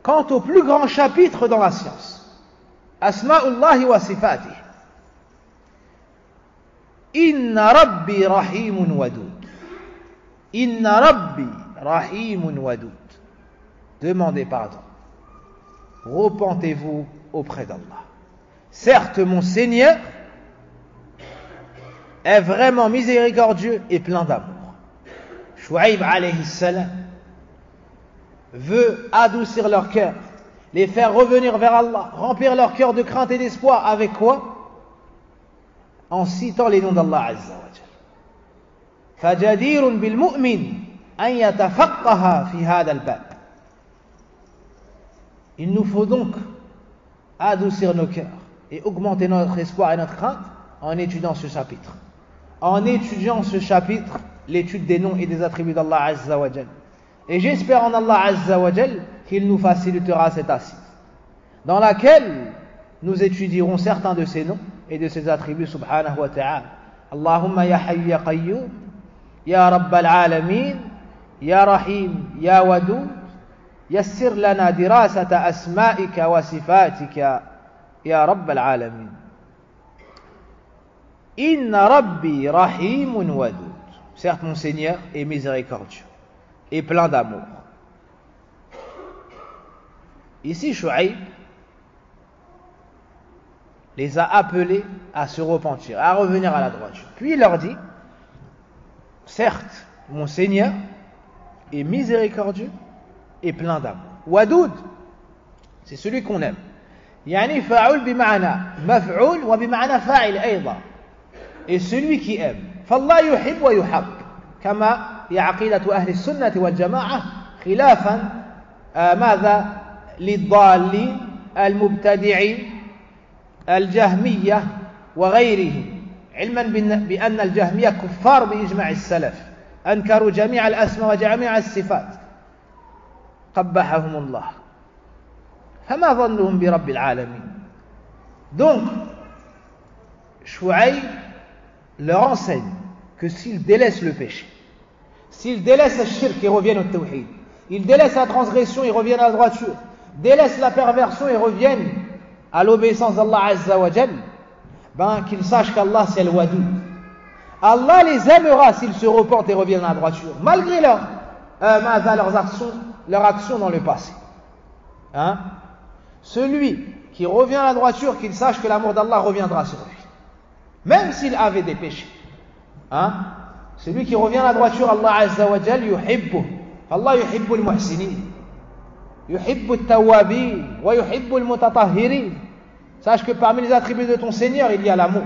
quant au plus grand chapitre dans la science, Asma'ullahi wa sifatih. Inna Rabbi Rahimun Wadud. Inna Rabbi Rahimun Wadud. Demandez pardon. Repentez-vous auprès d'Allah. Certes, mon Seigneur est vraiment miséricordieux et plein d'amour. Shu'aib alayhi salam veut adoucir leur cœur, les faire revenir vers Allah, remplir leur cœur de crainte et d'espoir. Avec quoi? En citant les noms d'Allah Azza wa Jal. فَجَدِيرٌ بِالْمُؤْمِنِ أَنْ يَتَفَقَّهَ فِي هَذَا الْبَابِ. Il nous faut donc adoucir nos cœurs et augmenter notre espoir et notre crainte en étudiant ce chapitre. En étudiant ce chapitre, l'étude des noms et des attributs d'Allah Azza wa Jal. Et j'espère en Allah Azza wa Jal qu'il nous facilitera cette assise, dans laquelle nous étudierons certains de ses noms et de ses attributs subhanahu wa ta'ala. Allahumma ya hayyu ya qayyum, ya rabbal alamin, ya rahim, ya wadud, yassir lana dirasata asma'ika wa sifatika, ya rabbal alamin. Inna rabbi rahimun wadud. Certes, mon Seigneur est miséricordieux et plein d'amour. Ici, Shu'aib les a appelés à se repentir, à revenir à la droiture. Puis il leur dit, certes, mon Seigneur est miséricordieux et plein d'amour. Wadoud, c'est celui qu'on aime. Yani fa'ul bima'na maf'ul wa bima'na fa'il ayda. Et celui qui aime. فالله يحب ويحب كما هي عقيدة أهل السنة والجماعة خلافا ماذا للضالين المبتدعين الجهمية وغيرهم علما بأن الجهمية كفار بإجماع السلف أنكروا جميع الأسماء وجميع الصفات قبحهم الله فما ظنهم برب العالمين. Donc Shu'aib leur enseigne que s'ils délaissent le péché, s'ils délaissent le shirk et reviennent au tawhid, ils délaissent la transgression et reviennent à la droiture, délaissent la perversion et reviennent à l'obéissance d'Allah Azza wa Jal, qu'ils sachent qu'Allah c'est le Wadoud. Allah les aimera s'ils se repentent et reviennent à la droiture, malgré leurs actions dans le passé. Celui qui revient à la droiture, qu'il sache que l'amour d'Allah reviendra sur lui, même s'il avait des péchés. Celui qui revient à la droiture, Allah Azza wa Jal yuhibbu. Allah yuhibbu al-muhsinin, yuhibbu al-tawwabin, wa yuhibbu al-mutatahhirin. Sache que parmi les attributs de ton Seigneur, il y a l'amour.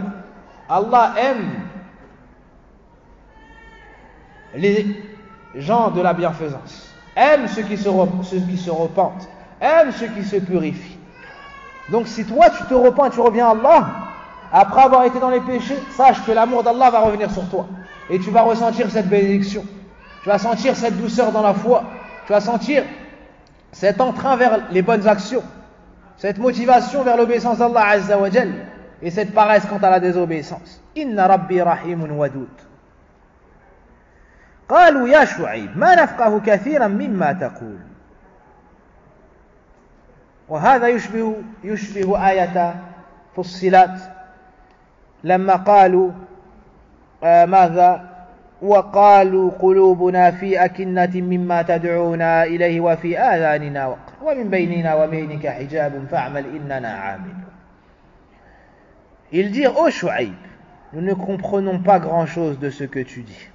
Allah aime les gens de la bienfaisance, aime ceux qui se repentent, aime ceux qui se purifient. Donc si toi tu te repens et tu reviens à Allah, après avoir été dans les péchés, sache que l'amour d'Allah va revenir sur toi. Et tu vas ressentir cette bénédiction. Tu vas sentir cette douceur dans la foi. Tu vas sentir cet entrain vers les bonnes actions. Cette motivation vers l'obéissance d'Allah Azza wa Jal. Et cette paresse quant à la désobéissance. Inna Rabbi Rahimun Wadud. قالوا يا شعيب ما نفقه كثيرا مما تقول. وهذا يشبه آية فصلت لما قالوا ماذا وقالوا قلوبنا في أكنة مما تدعونا إليه وفي آذاننا وقر ومن بيننا وبينك حجاب فاعمل إننا عاملون. Ils dirent, ô Shu'aib, nous ne comprenons pas grand chose de ce que tu dis.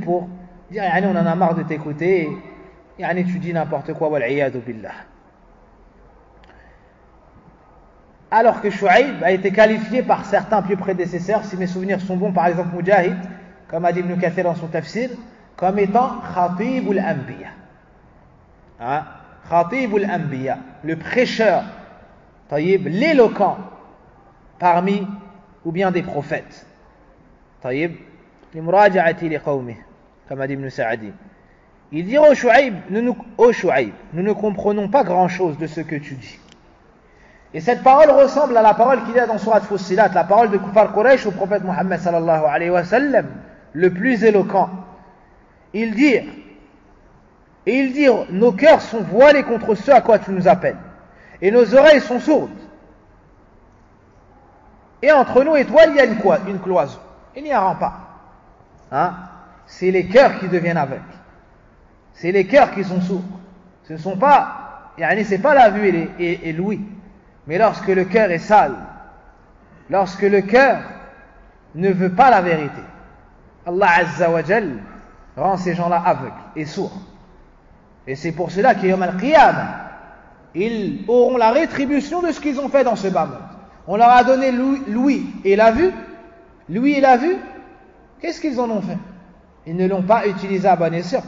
Pour dire, on en a marre de t'écouter, tu dis n'importe quoi, wal'iyadu billah. Alors que Shu'aib a été qualifié par certains plus prédécesseurs, si mes souvenirs sont bons, par exemple Mujahid, comme a dit Ibn Kathir dans son tafsir, comme étant Khatibul Anbiya, hein, Khatibul Anbiya, le prêcheur, taïb, l'éloquent parmi ou bien des prophètes. Taïb, limuraja'ati liqawmi, comme a dit Ibn Sa'adi. Il dit ô Shu'aib, nous ne comprenons pas grand-chose de ce que tu dis. Et cette parole ressemble à la parole qu'il y a dans Surat Fussilat, la parole de Kufar Quraysh au prophète Muhammad sallallahu alayhi wa sallam, le plus éloquent. Ils dirent, nos cœurs sont voilés contre ce à quoi tu nous appelles, et nos oreilles sont sourdes. Et entre nous et toi, il y a une cloison. Il n'y a un rempart. Hein? C'est les cœurs qui deviennent aveugles. C'est les cœurs qui sont sourds. C'est pas la vue et l'ouïe. Mais lorsque le cœur est sale, lorsque le cœur ne veut pas la vérité, Allah Azza wa Jal rend ces gens-là aveugles et sourds. Et c'est pour cela qu'Yawm al-Qiyamah, ils auront la rétribution de ce qu'ils ont fait dans ce bas monde. On leur a donné l'ouïe et la vue. L'ouïe et la vue, qu'est-ce qu'ils en ont fait? Ils ne l'ont pas utilisé à bon escient.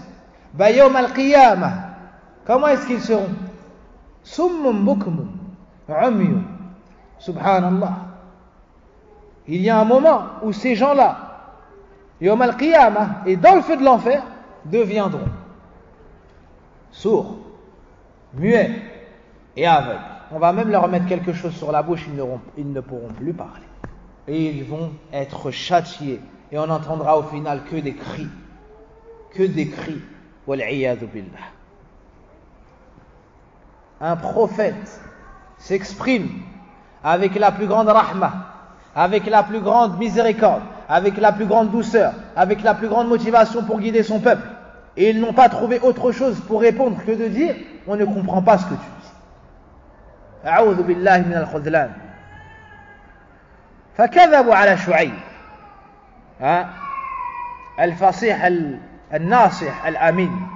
Yawm al-Qiyamah, comment est-ce qu'ils seront? Summum bukmum umyun. Subhanallah. Il y a un moment où ces gens-là, Yawm al-Qiyamah, et dans le feu de l'enfer, deviendront sourds, muets et aveugles. On va même leur mettre quelque chose sur la bouche, ils ne pourront plus parler. Et ils vont être châtiés. Et on n'entendra au final que des cris. Que des cris. Wal'iyadhu billah. Un prophète s'exprime avec la plus grande rahma, avec la plus grande miséricorde, avec la plus grande douceur, avec la plus grande motivation pour guider son peuple. Et ils n'ont pas trouvé autre chose pour répondre que de dire on ne comprend pas ce que tu dis. A'udhu billahi min al-khudlan. فكذبوا على شعيب الفصيح الناصح الأمين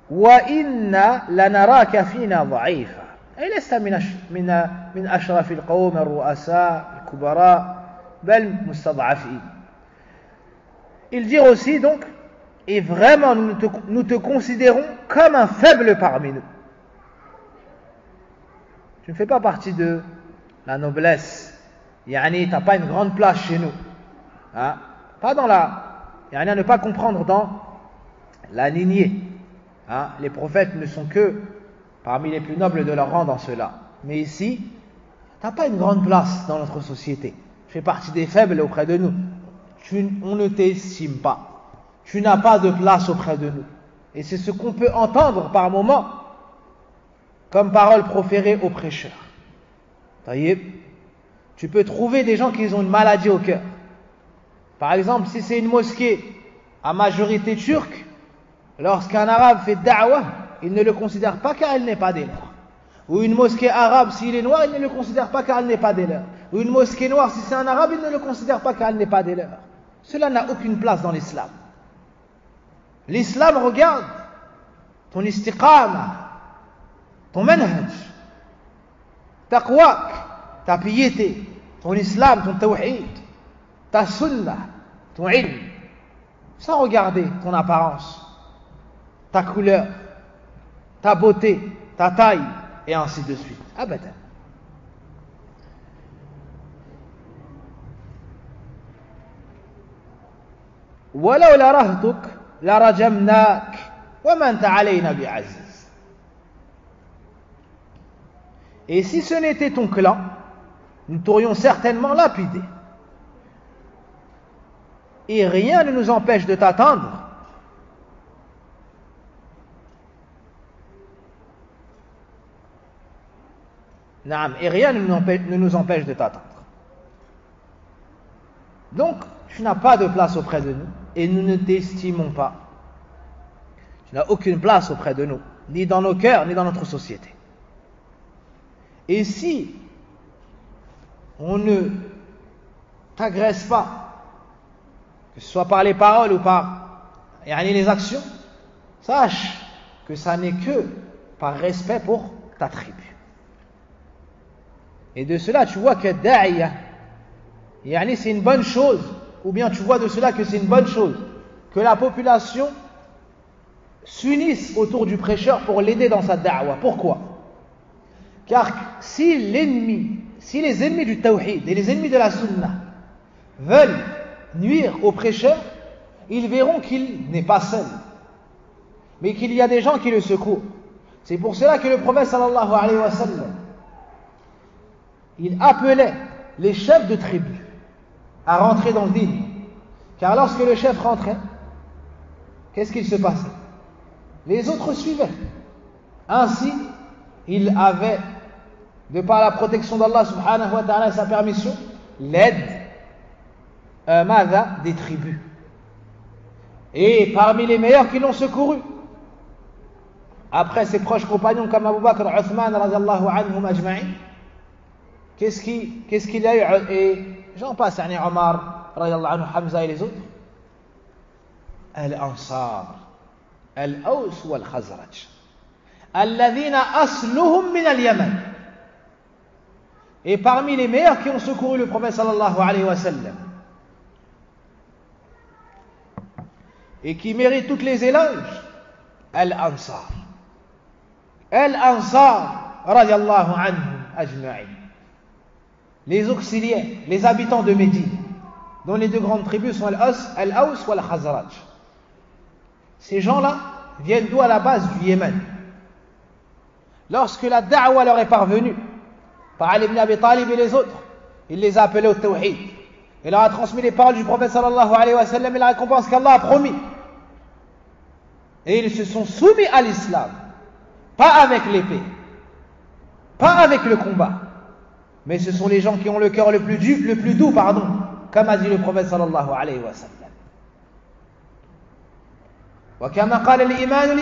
وإنا لنراك فينا ضعيفا أي لست من أشرف القوم الرؤساء الكبراء بل مستضعفين. Ils dirent aussi donc, et vraiment nous te considérons comme un faible parmi nous. Tu ne fais pas partie de la noblesse. Yani, tu n'as pas une grande place chez nous. Hein? Pas dans à ne pas comprendre dans la lignée. Hein? Les prophètes ne sont que parmi les plus nobles de leur rang dans cela. Mais ici, tu n'as pas une grande place dans notre société. Tu fais partie des faibles auprès de nous. On ne t'estime pas. Tu n'as pas de place auprès de nous. Et c'est ce qu'on peut entendre par moments comme parole proférée aux prêcheurs. Tu peux trouver des gens qui ont une maladie au cœur. Par exemple, si c'est une mosquée à majorité turque, lorsqu'un arabe fait da'wah, il ne le considère pas car il n'est pas des leurs. Ou une mosquée arabe, s'il est noir, il ne le considère pas car il n'est pas des leurs. Ou une mosquée noire, si c'est un arabe, il ne le considère pas car il n'est pas des leurs. Cela n'a aucune place dans l'islam. L'islam regarde ton istiqama, ton manhaj, taqwak, ta piété, ton islam, ton tawhid, ta sunnah, ton ilm, sans regarder ton apparence, ta couleur, ta beauté, ta taille, et ainsi de suite. Abadan. ولولا رهطك لرجمناك وما أنت علينا بعزيز. Et si ce n'était ton clan, nous t'aurions certainement lapidé. Et rien ne nous empêche de t'attendre. Et rien ne nous empêche de t'attendre. Donc, tu n'as pas de place auprès de nous et nous ne t'estimons pas. Tu n'as aucune place auprès de nous, ni dans nos cœurs, ni dans notre société. Et si on ne t'agresse pas, que ce soit par les paroles ou par les actions, sache que ça n'est que par respect pour ta tribu. Et de cela, tu vois que da'iya, c'est une bonne chose, ou bien tu vois de cela que c'est une bonne chose, que la population s'unissent autour du prêcheur pour l'aider dans sa da'wah. Pourquoi? Car si les ennemis du tawhid et les ennemis de la sunna veulent nuire au prêcheur, ils verront qu'il n'est pas seul, mais qu'il y a des gens qui le secourent. C'est pour cela que le prophète sallallahu alayhi wa sallam, il appelait les chefs de tribus à rentrer dans le dîn. Car lorsque le chef rentrait, qu'est-ce qu'il se passait? Les autres suivaient. Ainsi, il avait, de par la protection d'Allah subhanahu wa ta'ala et sa permission, l'aide des tribus. Et parmi les meilleurs qui l'ont secouru, après ses proches compagnons comme Abu Bakr, Uthman, radiyallahu anhum ajma'in, qu'est-ce qu'il a eu? Et j'en passe, Omar, radiyallahu anhu, Hamza et les autres. Al-Ansar, Al-Aws wal-Khazraj, alladhina asluhum min al-Yaman. Et parmi les meilleurs qui ont secouru le prophète sallallahu alayhi wa sallam, et qui méritent toutes les éloges, Al-Ansar. Al-Ansar, radiyallahu anhum ajma'in. Les auxiliaires, les habitants de Médine, dont les deux grandes tribus sont Al-Aws ou Al-Khazraj. Ces gens-là viennent d'où? À la base du Yémen. Lorsque la da'wa leur est parvenue par Ali ibn Abi Talib et les autres, il les a appelés au tawhid. Il leur a transmis les paroles du prophète sallallahu alayhi wa sallam et la récompense qu'Allah a promis. Et ils se sont soumis à l'islam, pas avec l'épée, pas avec le combat, mais ce sont les gens qui ont le cœur le plus doux, comme a dit le prophète sallallahu alayhi wa sallam. وكما قال الإيمان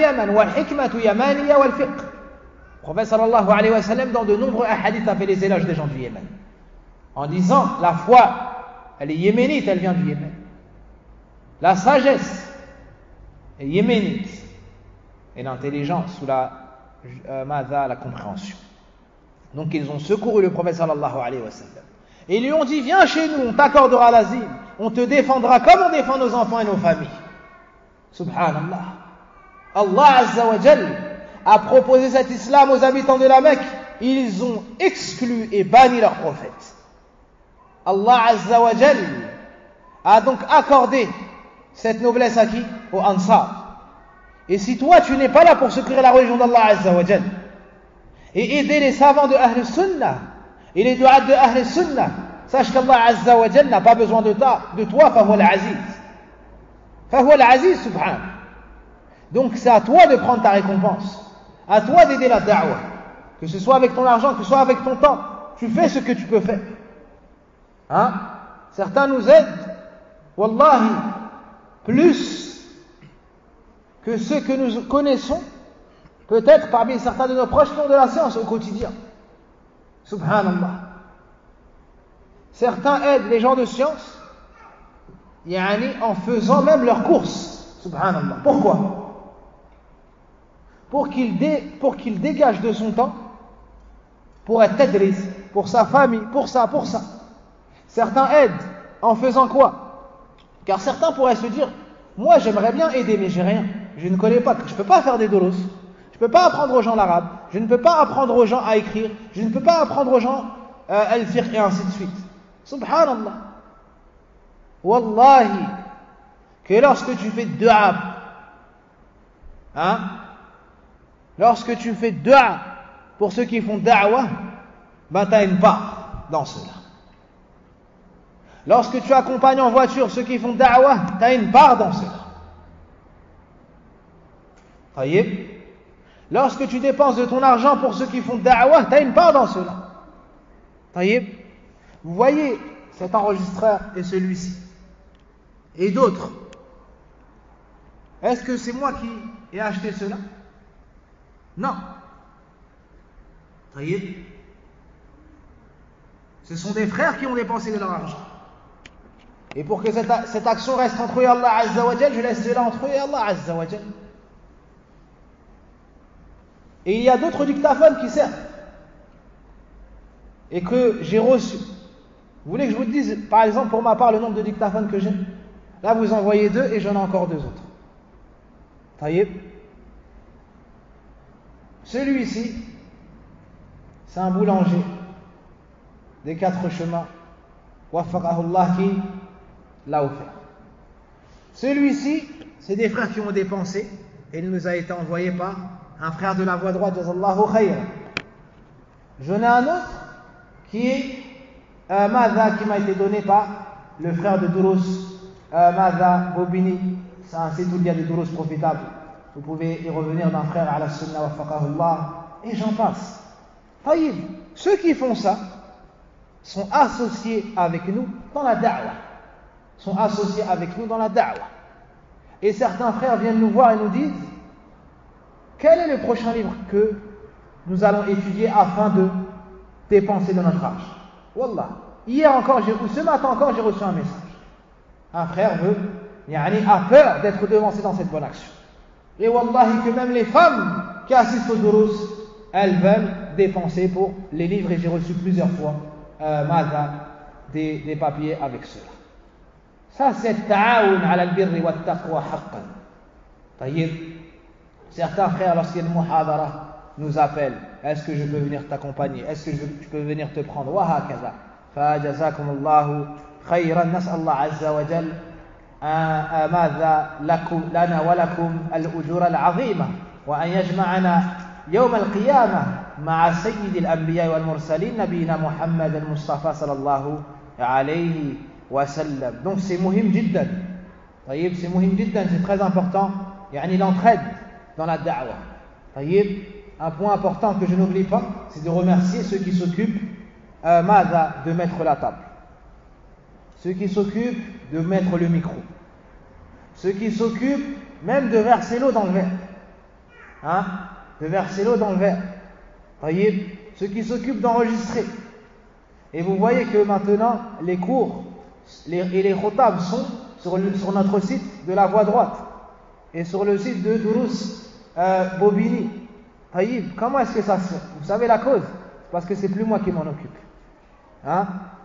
يمن والحكمة يمانية والفقه. Le prophète sallallahu alayhi wa sallam, dans de nombreux hadiths, a fait les éloges des gens du Yémen en disant: la foi, elle est yéménite, elle vient du Yémen. La sagesse est yéménite, et l'intelligence ou la compréhension. Donc ils ont secouru le prophète sallallahu alayhi wa sallam et ils lui ont dit: viens chez nous, on t'accordera l'asile, on te défendra comme on défend nos enfants et nos familles. Subhanallah. Allah Azza wa Jal a proposé cet islam aux habitants de la Mecque. Ils ont exclu et banni leur prophète. Allah Azza wa Jal a donc accordé cette noblesse à qui? Aux Ansar. Et si toi tu n'es pas là pour secourir la religion d'Allah Azza wa Jal et aider les savants de Ahl Sunnah et les du'at de Ahl Sunnah, sache qu'Allah Azza wa Jal n'a pas besoin de toi, fahuwa al-aziz. Fahuwa al-aziz subhanahu. Donc c'est à toi de prendre ta récompense, à toi d'aider la da'wah, que ce soit avec ton argent, que ce soit avec ton temps. Tu fais ce que tu peux faire. Certains nous aident, wallahi, plus que ceux que nous connaissons, peut-être parmi certains de nos proches qui ont de la science au quotidien. Subhanallah. Certains aident les gens de science en faisant même leurs courses. Subhanallah. Pourquoi? Pour qu'il dégage de son temps pour être tadris, pour sa famille, pour ça. Certains aident en faisant quoi? Car certains pourraient se dire: moi j'aimerais bien aider, mais j'ai rien, je ne connais pas, je ne peux pas faire des dolos, je ne peux pas apprendre aux gens l'arabe, je ne peux pas apprendre aux gens à écrire, je ne peux pas apprendre aux gens al-fiqh et ainsi de suite. Subhanallah. Wallahi, que lorsque tu fais dua, lorsque tu fais dua pour ceux qui font da'wah, tu as une part dans cela. Lorsque tu accompagnes en voiture ceux qui font da'wah, tu as une part dans cela. Taïeb. Lorsque tu dépenses de ton argent pour ceux qui font da'wah, tu as une part dans cela. Taïeb. Vous voyez cet enregistreur et celui-ci et d'autres. Est-ce que c'est moi qui ai acheté cela? Non. Taïeb. Ce sont des frères qui ont dépensé de leur argent. Et pour que cette action reste entre eux et Allah Azza wa Jal, je laisse cela entre eux et Allah Azza wa Jal. Et il y a d'autres dictaphones qui servent et que j'ai reçus. Vous voulez que je vous dise, par exemple, pour ma part, le nombre de dictaphones que j'ai? Là, vous en voyez 2 et j'en ai encore 2 autres. Taïb. Celui-ci, c'est un boulanger des 4 chemins. Waffaqahullah qui l'a offert. Celui-ci, c'est des frères qui ont dépensé et il nous a été envoyé par un frère de la voie droite, Jazallahu khayr. J'en ai un autre qui est Madha, qui m'a été donné par le frère de Durus, Madha Bobini. C'est un site où il y a des Durus profitables. Vous pouvez y revenir d'un frère à la Sunna, Waffaqahullah, et j'en passe. Taïb, ceux qui font ça sont associés avec nous dans la da'wah. Sont associés avec nous dans la da'wah. Et certains frères viennent nous voir et nous disent: quel est le prochain livre que nous allons étudier afin de dépenser de notre argent? Wallah, hier encore, ou ce matin encore, j'ai reçu un message. Un frère a peur d'être devancé dans cette bonne action. Et wallahi, que même les femmes qui assistent aux durus, elles veulent dépenser pour les livres, et j'ai reçu plusieurs fois des papiers avec cela. Ça, c'est ta'awun ala al-birri wa taqwa haqqan. Taïb. Certains frères, lorsqu'il y a une muhadara, nous appellent: est-ce que je peux venir t'accompagner? Est-ce que je peux venir te prendre? Wa hakaza. Fa jazakumullahu khayran. Nas'al Allah azza wa jal ماذا لنا ولكم الأجور العظيمة وأن يجمعنا يوم القيامة مع سيد الأنبياء والمرسلين نبينا محمد المصطفى صلى الله عليه وسلم. Donc c'est muhim jiddan. طيب, c'est muhim jiddan, c'est très important. يعني l'entraide dans la da'wah. طيب, un point important que je n'oublie pas, c'est de remercier ceux qui s'occupent de mettre la table, ceux qui s'occupent de mettre le micro, ceux qui s'occupent même de verser l'eau dans le verre, de verser l'eau dans le verre, ceux qui s'occupent d'enregistrer. Et vous voyez que maintenant les cours et les khotab sont sur notre site de la voie droite et sur le site de Durus Bobini. Comment est-ce que ça se fait? Vous savez la cause? Parce que c'est plus moi qui m'en occupe.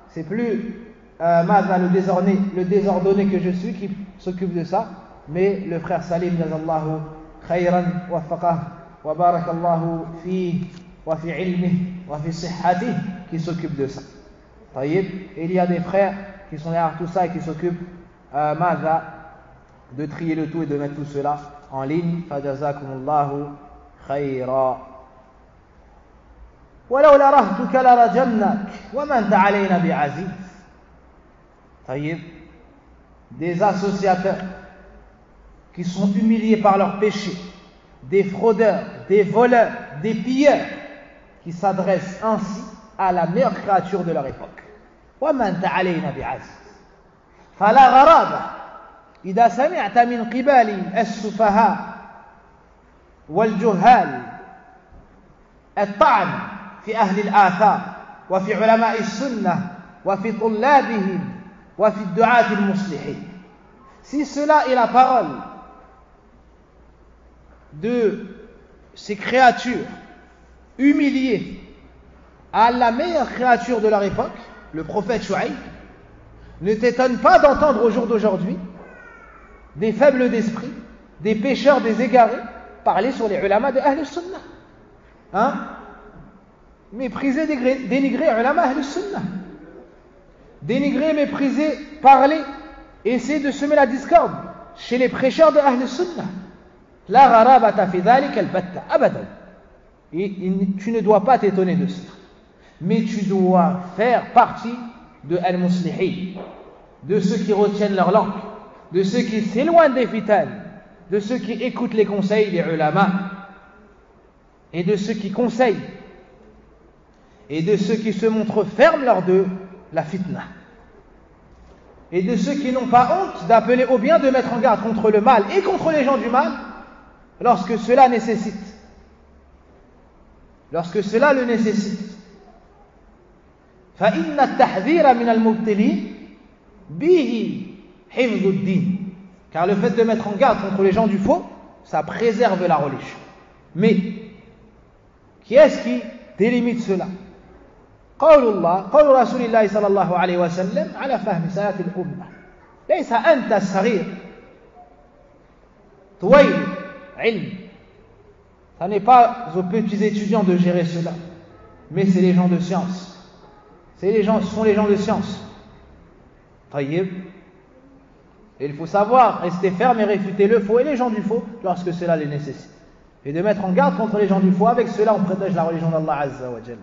C'est plus le désordonné que je suis qui s'occupe de ça, mais le frère Salim, jazallahu khayran, waffaqah, wa barakallahu fi wa fi ilmih wa fi sihhatih, qui s'occupe de ça. Et il y a des frères qui sont derrière tout ça et qui s'occupent de trier le tout et de mettre tout cela en ligne. Fajazakumullahu khayra. ولولا رهتك لرجمناك وما أنت علينا بعزيز. Des associateurs qui sont humiliés par leurs péchés, des fraudeurs, des voleurs, des pilleurs, qui s'adressent ainsi à la meilleure créature de leur époque. وما أنت علينا بعزيز. فلا غرابة إذا سمعت من قبال السفهاء والجهال الطعن في أهل الآثار وفي علماء السنة وفي طلابهم وفي الدعاة المصلحين. Si cela est la parole de ces créatures humiliées à la meilleure créature de leur époque, le prophète Shu'aib, ne t'étonne pas d'entendre au jour d'aujourd'hui des faibles d'esprit, des pécheurs, des égarés parler sur les ulama de Ahl Sunnah. Mépriser, dénigrer ulama Ahl Sunnah. Dénigrer, mépriser, parler, essayer de semer la discorde chez les prêcheurs de Ahl Sunnah. La gharabata fi dhalika al-batta, abadan. Et tu ne dois pas t'étonner de cela. Mais tu dois faire partie de al-muslihin, de ceux qui retiennent leur langue, de ceux qui s'éloignent des fitan, de ceux qui écoutent les conseils des ulama, et de ceux qui conseillent, et de ceux qui se montrent fermes lors de la fitna, et de ceux qui n'ont pas honte d'appeler au bien, de mettre en garde contre le mal et contre les gens du mal lorsque cela nécessite. Lorsque cela le nécessite. فإن التحذير من المبطلين به حفظ الدين. Car le fait de mettre en garde contre les gens du faux, ça préserve la religion. Mais qui est-ce qui délimite cela? قول رسول الله صلى الله عليه وسلم على فهم سلف الأمة. ليس أنت الصغير طويل ilm. Ça n'est pas aux petits étudiants de gérer cela, mais c'est les gens de science. Ce sont les gens de science. Taïb. Et il faut savoir rester ferme et réfuter le faux et les gens du faux lorsque cela les nécessite. Et de mettre en garde contre les gens du faux. Avec cela, on protège la religion d'Allah Azza wa Jalla.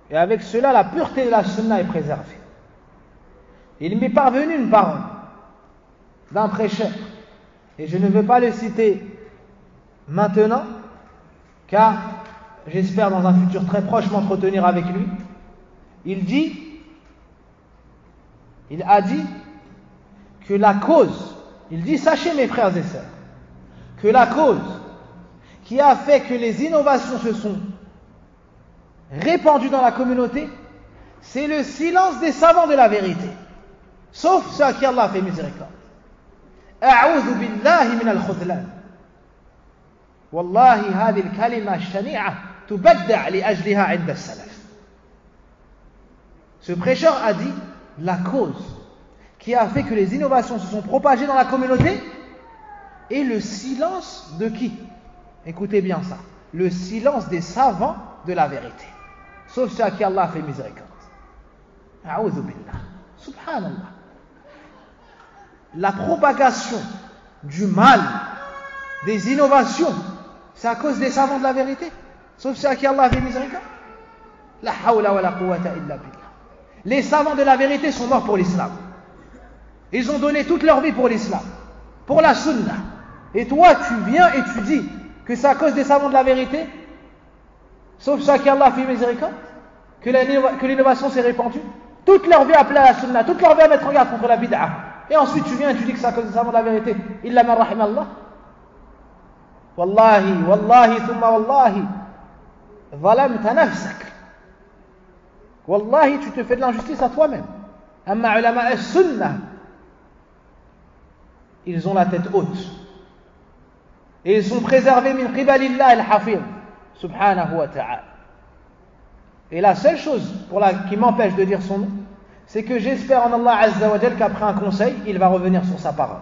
Et avec cela, la pureté de la sunna est préservée. Il m'est parvenu une parole d'un prêcheur, et je ne veux pas le citer maintenant, car j'espère dans un futur très proche m'entretenir avec lui. Il a dit que la cause, il dit, sachez mes frères et sœurs, que la cause qui a fait que les innovations se sont répandues dans la communauté, c'est le silence des savants de la vérité, sauf ceux à qui Allah a fait miséricorde. A'udhu billahi min al-khudlan. Wallahi hadhihi al-kalima ash-shani'a tubadda' li ajliha 'inda as-salaf. Ce prêcheur a dit la cause qui a fait que les innovations se sont propagées dans la communauté est le silence de qui? Écoutez bien ça. Le silence des savants de la vérité, sauf ceux à qui Allah a fait miséricorde. A'udhu billah. Subhanallah. La propagation du mal, des innovations, c'est à cause des savants de la vérité, sauf ceux à qui Allah a fait miséricorde. La hawla wa la quwwata illa billah. Les savants de la vérité sont morts pour l'islam. Ils ont donné toute leur vie pour l'islam, pour la sunna. Et toi, tu viens et tu dis que c'est à cause des savants de la vérité, sauf ceux à qui Allah a fait miséricorde, que l'innovation s'est répandue. Toute leur vie appelée à la sunna, toute leur vie à mettre en garde contre la bid'a. Et ensuite tu viens et tu dis que c'est à cause des savants de la vérité. Illa man rahim Allah. Wallahi, wallahi, thumma wallahi, zalamta nafsak. Wallahi, tu te fais de l'injustice à toi-même. Amma ulama as-sunnah, ils ont la tête haute. Et ils sont préservés min qibalillah al-hafid, subhanahu wa ta'ala. Et la seule chose qui m'empêche de dire son nom, c'est que j'espère en Allah Azza wa Jal qu'après un conseil, il va revenir sur sa parole.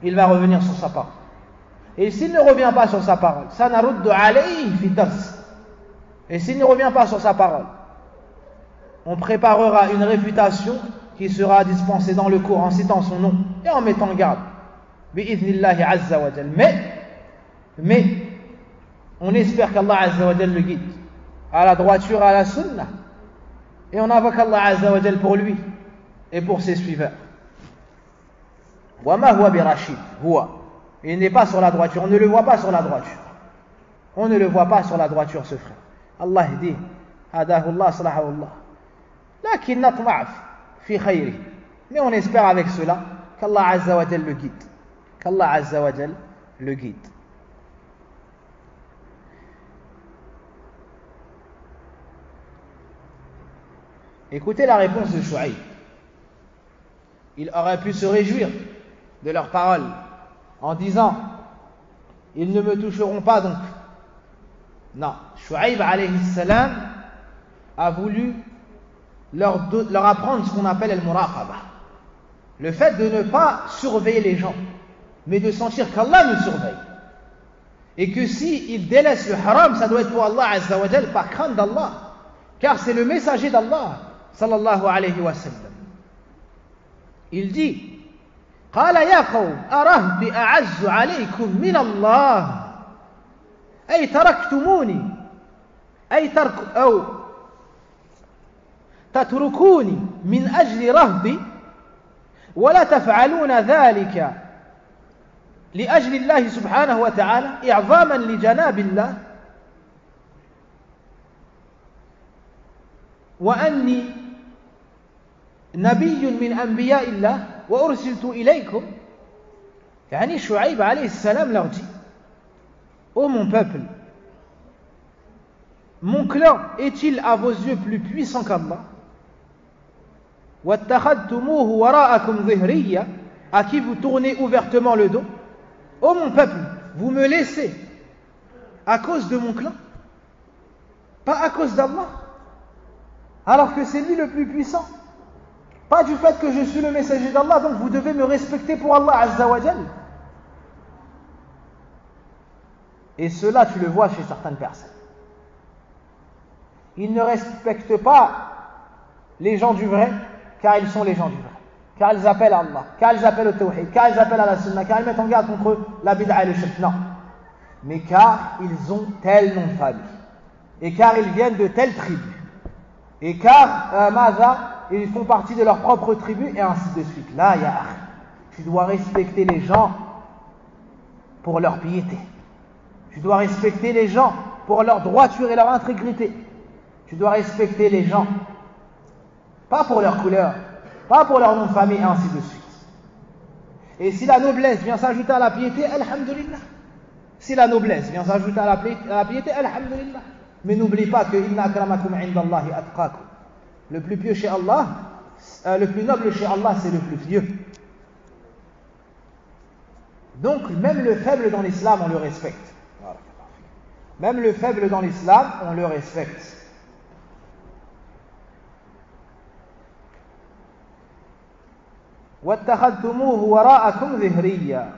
Il va revenir sur sa parole. Et s'il ne revient pas sur sa parole, sanaruddu alayhi fi dars. Et s'il ne revient pas sur sa parole, on préparera une réfutation qui sera dispensée dans le cours en citant son nom et en mettant en garde. Bi'idhnillahi Azza wa Jal. Mais, on espère qu'Allah Azza wa Jal le guide à la droiture, à la sunna. Et on invoque Allah Azza wa Jal pour lui et pour ses suiveurs. Wa ma huwa bi rashid, huwa. Il n'est pas sur la droiture, on ne le voit pas sur la droiture. On ne le voit pas sur la droiture, ce frère. Allah dit, hadahu Allah, salahahu Allah. Lakin natma'af fi khayri. Mais on espère avec cela qu'Allah Azza wa Jal le guide. Qu'Allah Azza wa Jal le guide. Écoutez la réponse de Shu'aib. Il aurait pu se réjouir de leurs paroles en disant ils ne me toucheront pas donc. Non, Shu'aib alayhi salam a voulu leur apprendre ce qu'on appelle al-muraqaba, le fait de ne pas surveiller les gens, mais de sentir qu'Allah nous surveille, et que si ils délaissent le haram, ça doit être pour Allah Azza wa Jal, par crainte d'Allah, car c'est le messager d'Allah sallallahu alayhi wa sallam. Il dit قال يا قوم أرهبي أعز عليكم من الله أي تركتموني أو تتركوني من أجل رهبي ولا تفعلون ذلك لأجل الله سبحانه وتعالى إعظاما لجناب الله وأني نبي من أنبياء الله وأرسلت إليكم. يعني Shu'aib alayhi salam leur dit: ô mon peuple, mon clan est-il à vos yeux plus puissant qu'Allah? وَاتَّخَذْتُمُوهُ وَرَاءَكُمْ ظِهْرِيًّا, à qui vous tournez ouvertement le dos. Ô mon peuple, vous me laissez à cause de mon clan, pas à cause d'Allah, alors que c'est lui le plus puissant. Pas du fait que je suis le messager d'Allah, donc vous devez me respecter pour Allah Azza wa Jal. Et cela, tu le vois chez certaines personnes. Ils ne respectent pas les gens du vrai, car ils sont les gens du vrai. Car ils appellent à Allah, car ils appellent au tawhid, car ils appellent à la sunna, car ils mettent en garde contre la bid'a et le shirk. Non. Mais car ils ont tel nom de famille. Et car ils viennent de telle tribu. Et car, ils font partie de leur propre tribu, et ainsi de suite. Là, tu dois respecter les gens pour leur piété. Tu dois respecter les gens pour leur droiture et leur intégrité. Tu dois respecter les gens, pas pour leur couleur, pas pour leur nom de famille, et ainsi de suite. Et si la noblesse vient s'ajouter à la piété, alhamdulillah. Si la noblesse vient s'ajouter à la piété, alhamdulillah. Mais n'oublie pas que inna akramakum indallahi atqakum. Le plus pieux chez Allah, le plus noble chez Allah, c'est le plus vieux. Donc, même le faible dans l'islam, on le respecte. Même le faible dans l'islam, on le respecte. وَاتَّخَذْتُمُوهُ وَرَاءَكُمْ ظِهْرِيًّا.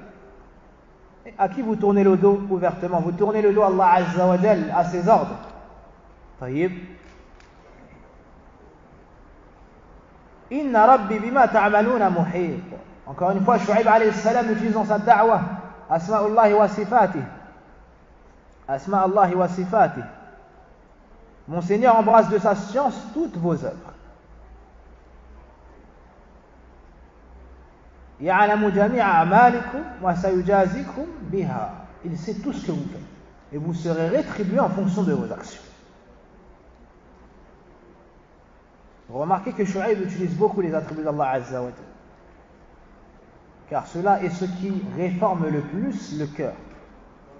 À qui vous tournez le dos ouvertement? Vous tournez le dos à Allah Azza wa Jal, à ses ordres. طيب. Inna rabbi bima ta'maluna muhit. Encore une fois, Shu'aib alayhi salam utilise dans sa da'wa Asma'ullahi wa sifatih. Asma'ullahi wa sifatih. Mon Seigneur embrasse de sa science toutes vos œuvres. Ya'lamu jami'a a'malikum wa sayujazikum biha. Il sait tout ce que vous faites et vous serez rétribués en fonction de vos actions. Vous remarquez que Shu'aib utilise beaucoup les attributs d'Allah Azza wa Jalla, car cela est ce qui réforme le plus le cœur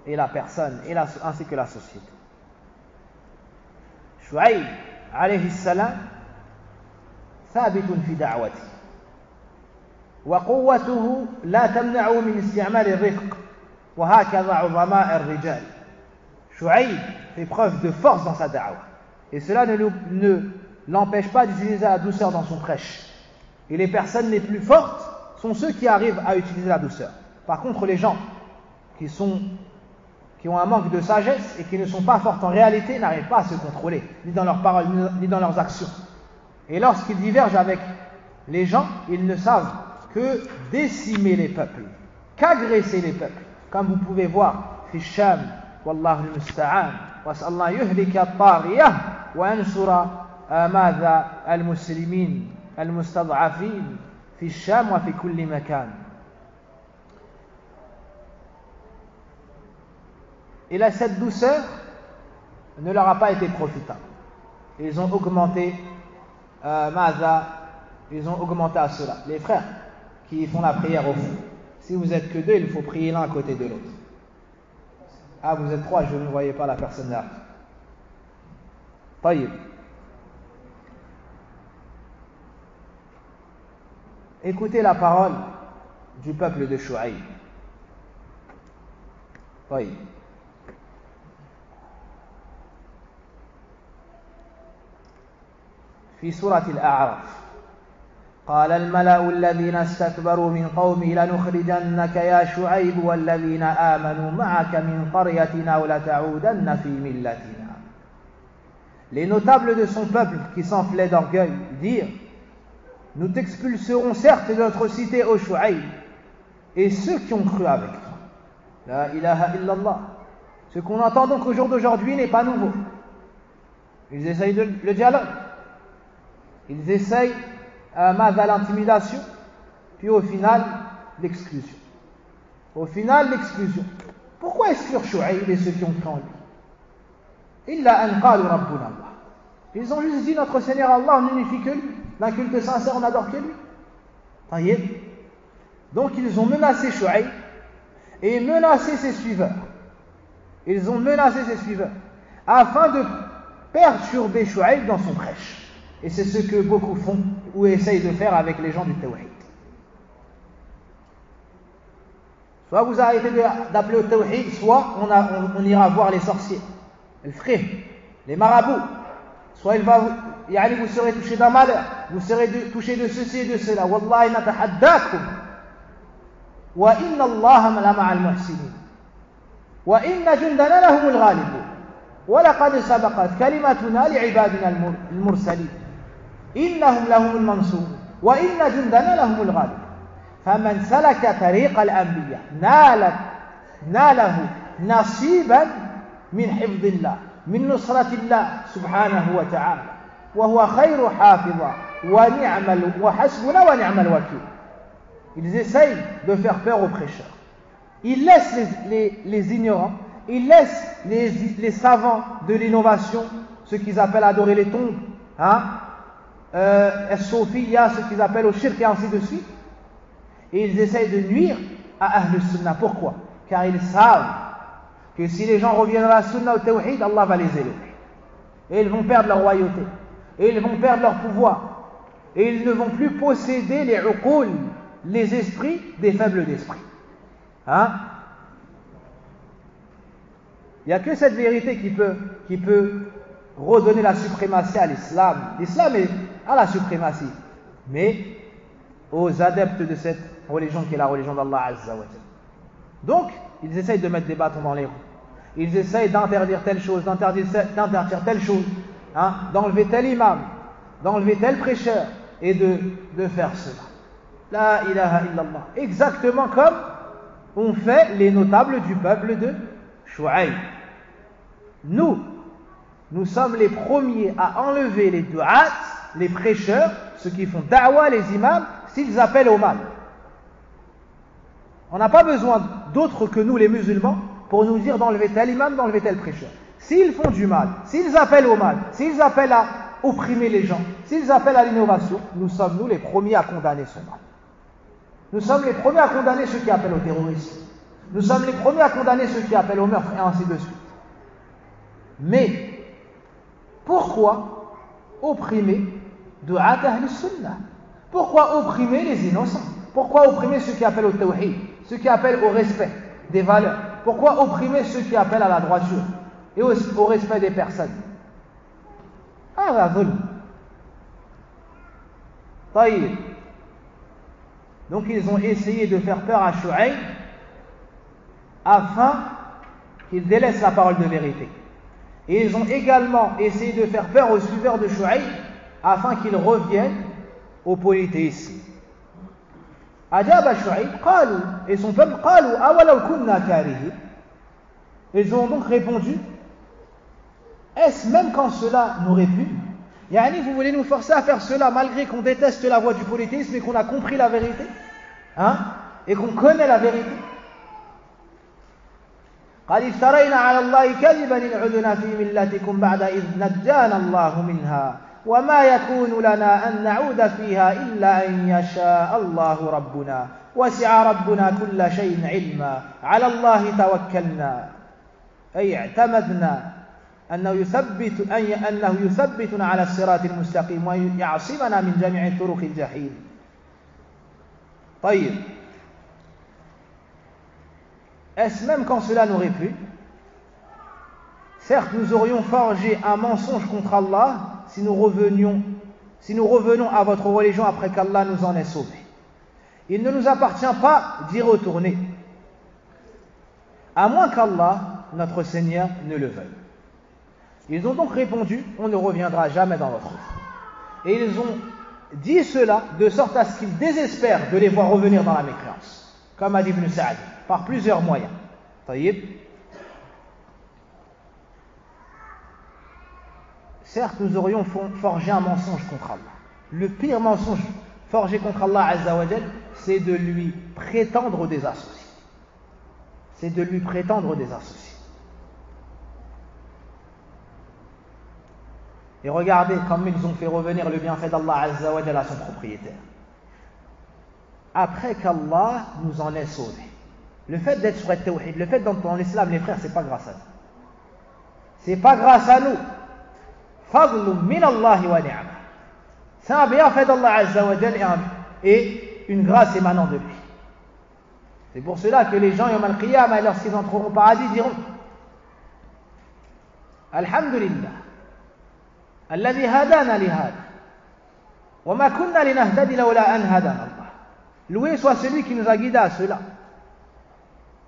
et la personne ainsi que la société. Shu'aib alayhi salam thabitun fi da'wati wa quwwatuhu la tamna'u min isti'mal ar-rifq wa hakadha 'udhama' ar-rijal. Shu'aib fait preuve de force dans sa da'wa et cela ne l'empêche pas d'utiliser la douceur dans son prêche. Et les personnes les plus fortes sont ceux qui arrivent à utiliser la douceur. Par contre, les gens qui ont un manque de sagesse et qui ne sont pas forts en réalité n'arrivent pas à se contrôler, ni dans leurs paroles, ni dans leurs actions. Et lorsqu'ils divergent avec les gens, ils ne savent que décimer les peuples, qu'agresser les peuples. Comme vous pouvez voir, fi Sham, wallahu al-musta'an, wa sallallahu yuhlika at-taghiyah wa ansura ماذا المسلمين المستضعفين في الشام وفي كل مكان. Et là, cette douceur ne leur a pas été profitable. Ils ont augmenté ils ont augmenté à cela. Les frères qui font la prière au fond, si vous êtes que deux, il faut prier l'un à côté de l'autre. Ah, vous êtes trois, je ne voyais pas la personne là. طيب. Écoutez la parole du peuple de Shu'aib. Oui. في سورة الأعراف قال الملأ الذين استكبروا من قومه لنخرجنك يا شعيب والذين آمنوا معك من قريتنا ولتعودن في ملتنا. Les notables de son peuple qui s'enflaient d'orgueil dirent: nous t'expulserons certes de notre cité, ô Shu'aib, et ceux qui ont cru avec toi. La ilaha illallah. Ce qu'on entend donc au jour d'aujourd'hui n'est pas nouveau. Ils essayent le dialogue. Ils essayent l'intimidation, puis au final, l'exclusion. Au final, l'exclusion. Pourquoi exclure Shu'aib et ceux qui ont cru en lui? Illa an qalu rabbuna Allah. Ils ont juste dit: notre Seigneur Allah, on n'unifie que lui. D'un culte sincère, on n'adore que lui. Taïeb. Donc ils ont menacé Shu'aib et menacé ses suiveurs. Ils ont menacé ses suiveurs afin de perturber Shu'aib dans son prêche. Et c'est ce que beaucoup font ou essayent de faire avec les gens du Tawhid. Soit vous arrêtez d'appeler au Tawhid, soit on ira voir les sorciers, les frères, les marabouts. Soit vous serez touché d'un malheur, vous serez touché de ceci et de cela. Wallahi natahaddakum. Wa inna Allah la ma'al muhsinin. Wa inna jundana lahumul ghalibun. Wa laqad sabaqat kalimatuna li'ibadina al-mursalin. Innahum lahumul mansurun. Wa inna jundana lahumul ghalibun. Faman salaka tariqa al-anbiya nalahu nasiban min hifdillah. من نصرة الله سبحانه وتعالى وهو خير حافظا وحسبنا ونعم الوكيل. Ils essayent de faire peur aux prêcheurs. Ils laissent les ignorants, ils laissent les savants de l'innovation, ceux qu'ils appellent adorer les tombes, Sophia, ceux qu'ils appellent au shirk et ainsi de suite. Et ils essayent de nuire à Ahl Sunnah. Pourquoi? Car ils savent que si les gens reviennent à la sunna au tawhid, Allah va les élever. Et ils vont perdre leur royauté. Et ils vont perdre leur pouvoir. Et ils ne vont plus posséder les uqul, les esprits des faibles d'esprit. Il n'y a que cette vérité qui peut redonner la suprématie à l'islam. L'islam a la suprématie. Mais aux adeptes de cette religion qui est la religion d'Allah Azza wa Jalla. Donc, ils essayent de mettre des bâtons dans les roues. Ils essayent d'interdire telle chose, d'interdire telle chose, d'enlever tel imam, d'enlever tel prêcheur et de faire cela. La ilaha illallah. Exactement comme ont fait les notables du peuple de Shu'aïb. Nous sommes les premiers à enlever les du'at, les prêcheurs, ceux qui font da'wa, les imams, s'ils appellent au mal. On n'a pas besoin d'autres que nous, les musulmans, pour nous dire d'enlever tel imam, d'enlever tel prêcheur. S'ils font du mal, s'ils appellent au mal, s'ils appellent à opprimer les gens, s'ils appellent à l'innovation, nous sommes, nous, les premiers à condamner ce mal. Nous sommes les premiers à condamner ceux qui appellent au terrorisme. Nous sommes les premiers à condamner ceux qui appellent au meurtre, et ainsi de suite. Mais, pourquoi opprimer du'at ahl sunnah? Pourquoi opprimer les innocents? Pourquoi opprimer ceux qui appellent au tawhid, ceux qui appellent au respect des valeurs? Pourquoi opprimer ceux qui appellent à la droiture et au respect des personnes? Donc ils ont essayé de faire peur à Shu'aïb afin qu'il délaisse la parole de vérité. Et ils ont également essayé de faire peur aux suiveurs de Shu'aïb afin qu'ils reviennent au polythéisme. Ajaba Shu'aïb, qalu, et son peuple, qalu, awalaw kunna karihi. Ils ont donc répondu, est-ce même quand cela nous répugne? Yani, vous voulez nous forcer à faire cela malgré qu'on déteste la voie du polythéisme et qu'on a compris la vérité, et qu'on connaît la vérité. قد افترينا على الله كذبا إن عدنا في ملتكم بعد إذ نجانا الله منها وما يكون لنا أن نعود فيها إلا أن يشاء الله ربنا وسع ربنا كل شيء علما على الله توكلنا أي اعتمدنا أنه يثبتنا على الصراط المستقيم ويعصمنا من جميع طرق الجحيم. طيب. Est-ce même quand cela nous répugne? Certes, nous aurions forgé un mensonge contre Allah si nous revenons à votre religion après qu'Allah nous en ait sauvés. Il ne nous appartient pas d'y retourner, à moins qu'Allah, notre Seigneur, ne le veuille. Ils ont donc répondu, on ne reviendra jamais dans votre vie. Et ils ont dit cela de sorte à ce qu'ils désespèrent de les voir revenir dans la mécréance, comme a dit Ibn Sa'd, par plusieurs moyens. Taïb. Certes, nous aurions forgé un mensonge contre Allah. Le pire mensonge forgé contre Allah Azza wa Jal, c'est de lui prétendre des associés. C'est de lui prétendre des associés. Et regardez comme ils ont fait revenir le bienfait d'Allah Azza wa Jal à son propriétaire. Après qu'Allah nous en ait sauvés. Le fait d'être sur le tawhid, le fait d'entrer en islam, les frères, c'est pas grâce à nous. C'est pas grâce à nous. Fadlun min Allah wa ni'ma. C'est un bienfait d'Allah Azza wa Jal et une grâce émanant de lui. C'est pour cela que les gens, yawm al-qiyamah, lorsqu'ils entreront au paradis, diront Alhamdulillah. الذي هدانا لهذا وما كنا لنهتدي لولا أن هدانا الله. Loué soit celui qui nous a guidés à cela.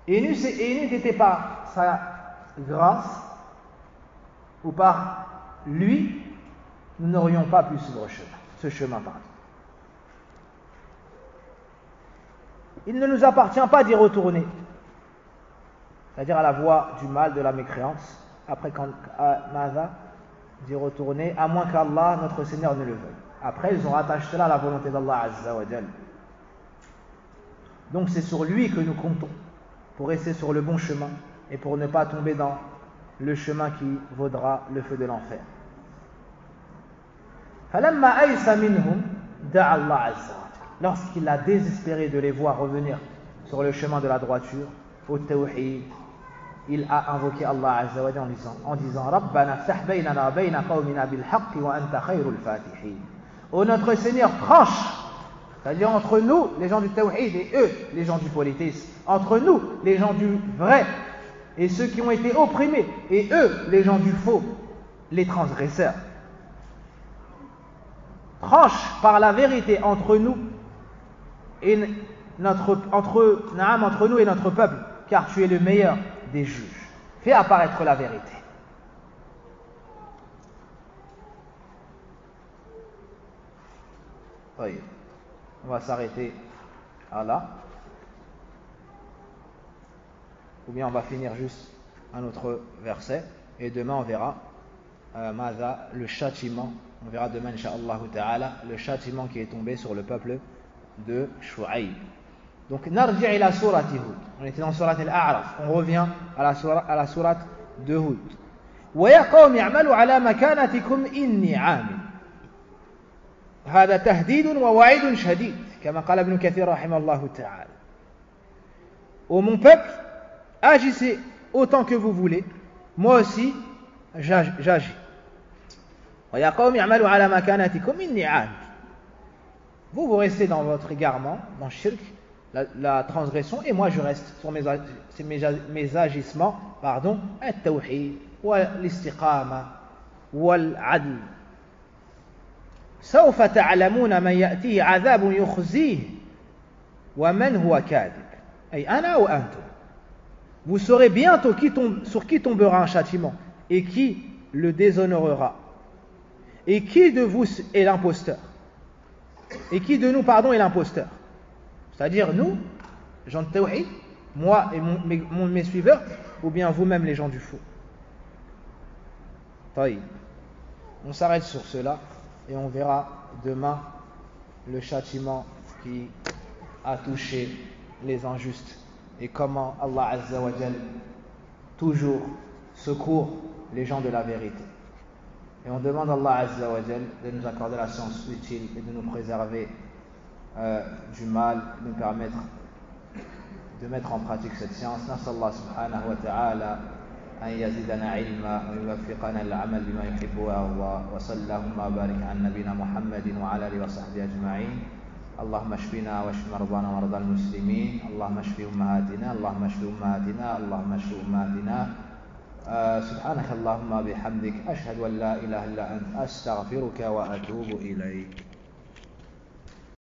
Et n'eût été par sa grâce ou par lui, nous n'aurions pas pu suivre ce chemin. Il ne nous appartient pas d'y retourner, c'est-à-dire à la voie du mal, de la mécréance, après d'y retourner, à moins qu'Allah, notre Seigneur, ne le veuille. Après, ils ont rattaché cela à la volonté d'Allah Azza wa Jal. Donc c'est sur lui que nous comptons, pour rester sur le bon chemin et pour ne pas tomber dans le chemin qui vaudra le feu de l'enfer. فَلَمَّا أَيْسَ مِنْهُمْ دَعَ اللَّهَ عَزَّ وَجَلَّ. Lorsqu'il a désespéré de les voir revenir sur le chemin de la droiture, au tawhid, il a invoqué Allah Azza wa Jalla en disant Rabbana ftah baynana wa bayna qawmina bil haqqi wa anta khayrul fatihin. Ô notre Seigneur, tranche, c'est-à-dire entre nous, les gens du tawhid, et eux, les gens du polythéisme, entre nous, les gens du vrai, et ceux qui ont été opprimés, et eux, les gens du faux, les transgresseurs. Tranche par la vérité entre nous et entre nous et notre peuple, car tu es le meilleur des juges. Fais apparaître la vérité. Oui. On va s'arrêter à là. Ou bien on va finir juste un autre verset. Et demain on verra le châtiment. On verra demain, Inch'Allah Ta'ala, le châtiment qui est tombé sur le peuple de Shu'aib. Donc, narji' ila surati Hud. On était dans surat al-A'raf. On revient à la surat de Hud. Wa ya qawmi i'malu ala makanatikum inni 'amil. هذا تهديد ووعيد شديد كما قال ابن كثير رحمه الله تعالى. Ô mon peuple, agissez autant que vous voulez, moi aussi j'agis. ويا قوم اعملوا على مكانتكم إني عامل. Vous restez dans votre égarement, dans le shirk, la transgression, et moi je reste sur mes agissements, التوحيد والاستقامة والعدل. سوف تعلمون من يأتيه عذاب يخزيه ومن هو كاذب. أي أنا ou أنتم. Vous saurez bientôt sur qui tombera un châtiment et qui le déshonorera. Et qui de vous est l'imposteur? Et qui de nous, est l'imposteur? C'est-à-dire nous, gens de Tawhid, moi et mes suiveurs, ou bien vous-même les gens du faux. On s'arrête sur cela et on verra demain le châtiment qui a touché les injustes et comment Allah Azza wa Jal toujours secourt les gens de la vérité. Et on demande à Allah Azza wa Jal de nous accorder la science utile et de nous préserver du mal, de nous permettre de mettre en pratique cette science. Nas'Allah subhanahu wa ta'ala an yazidana ilma wa yuwaffiqana al-amal bima yuhibbu wa yarda wa sallallahu wa barik ala nabiyyina Muhammadin wa ala alihi wa sahbihi ajma'in. اللهم اشفنا واشف مرضانا ومرضى المسلمين. اللهم اشف امهاتنا اللهم اشف امهاتنا اللهم اشف امهاتنا. سبحانك اللهم بحمدك أشهد أن لا إله إلا أنت أستغفرك وأتوب إليك.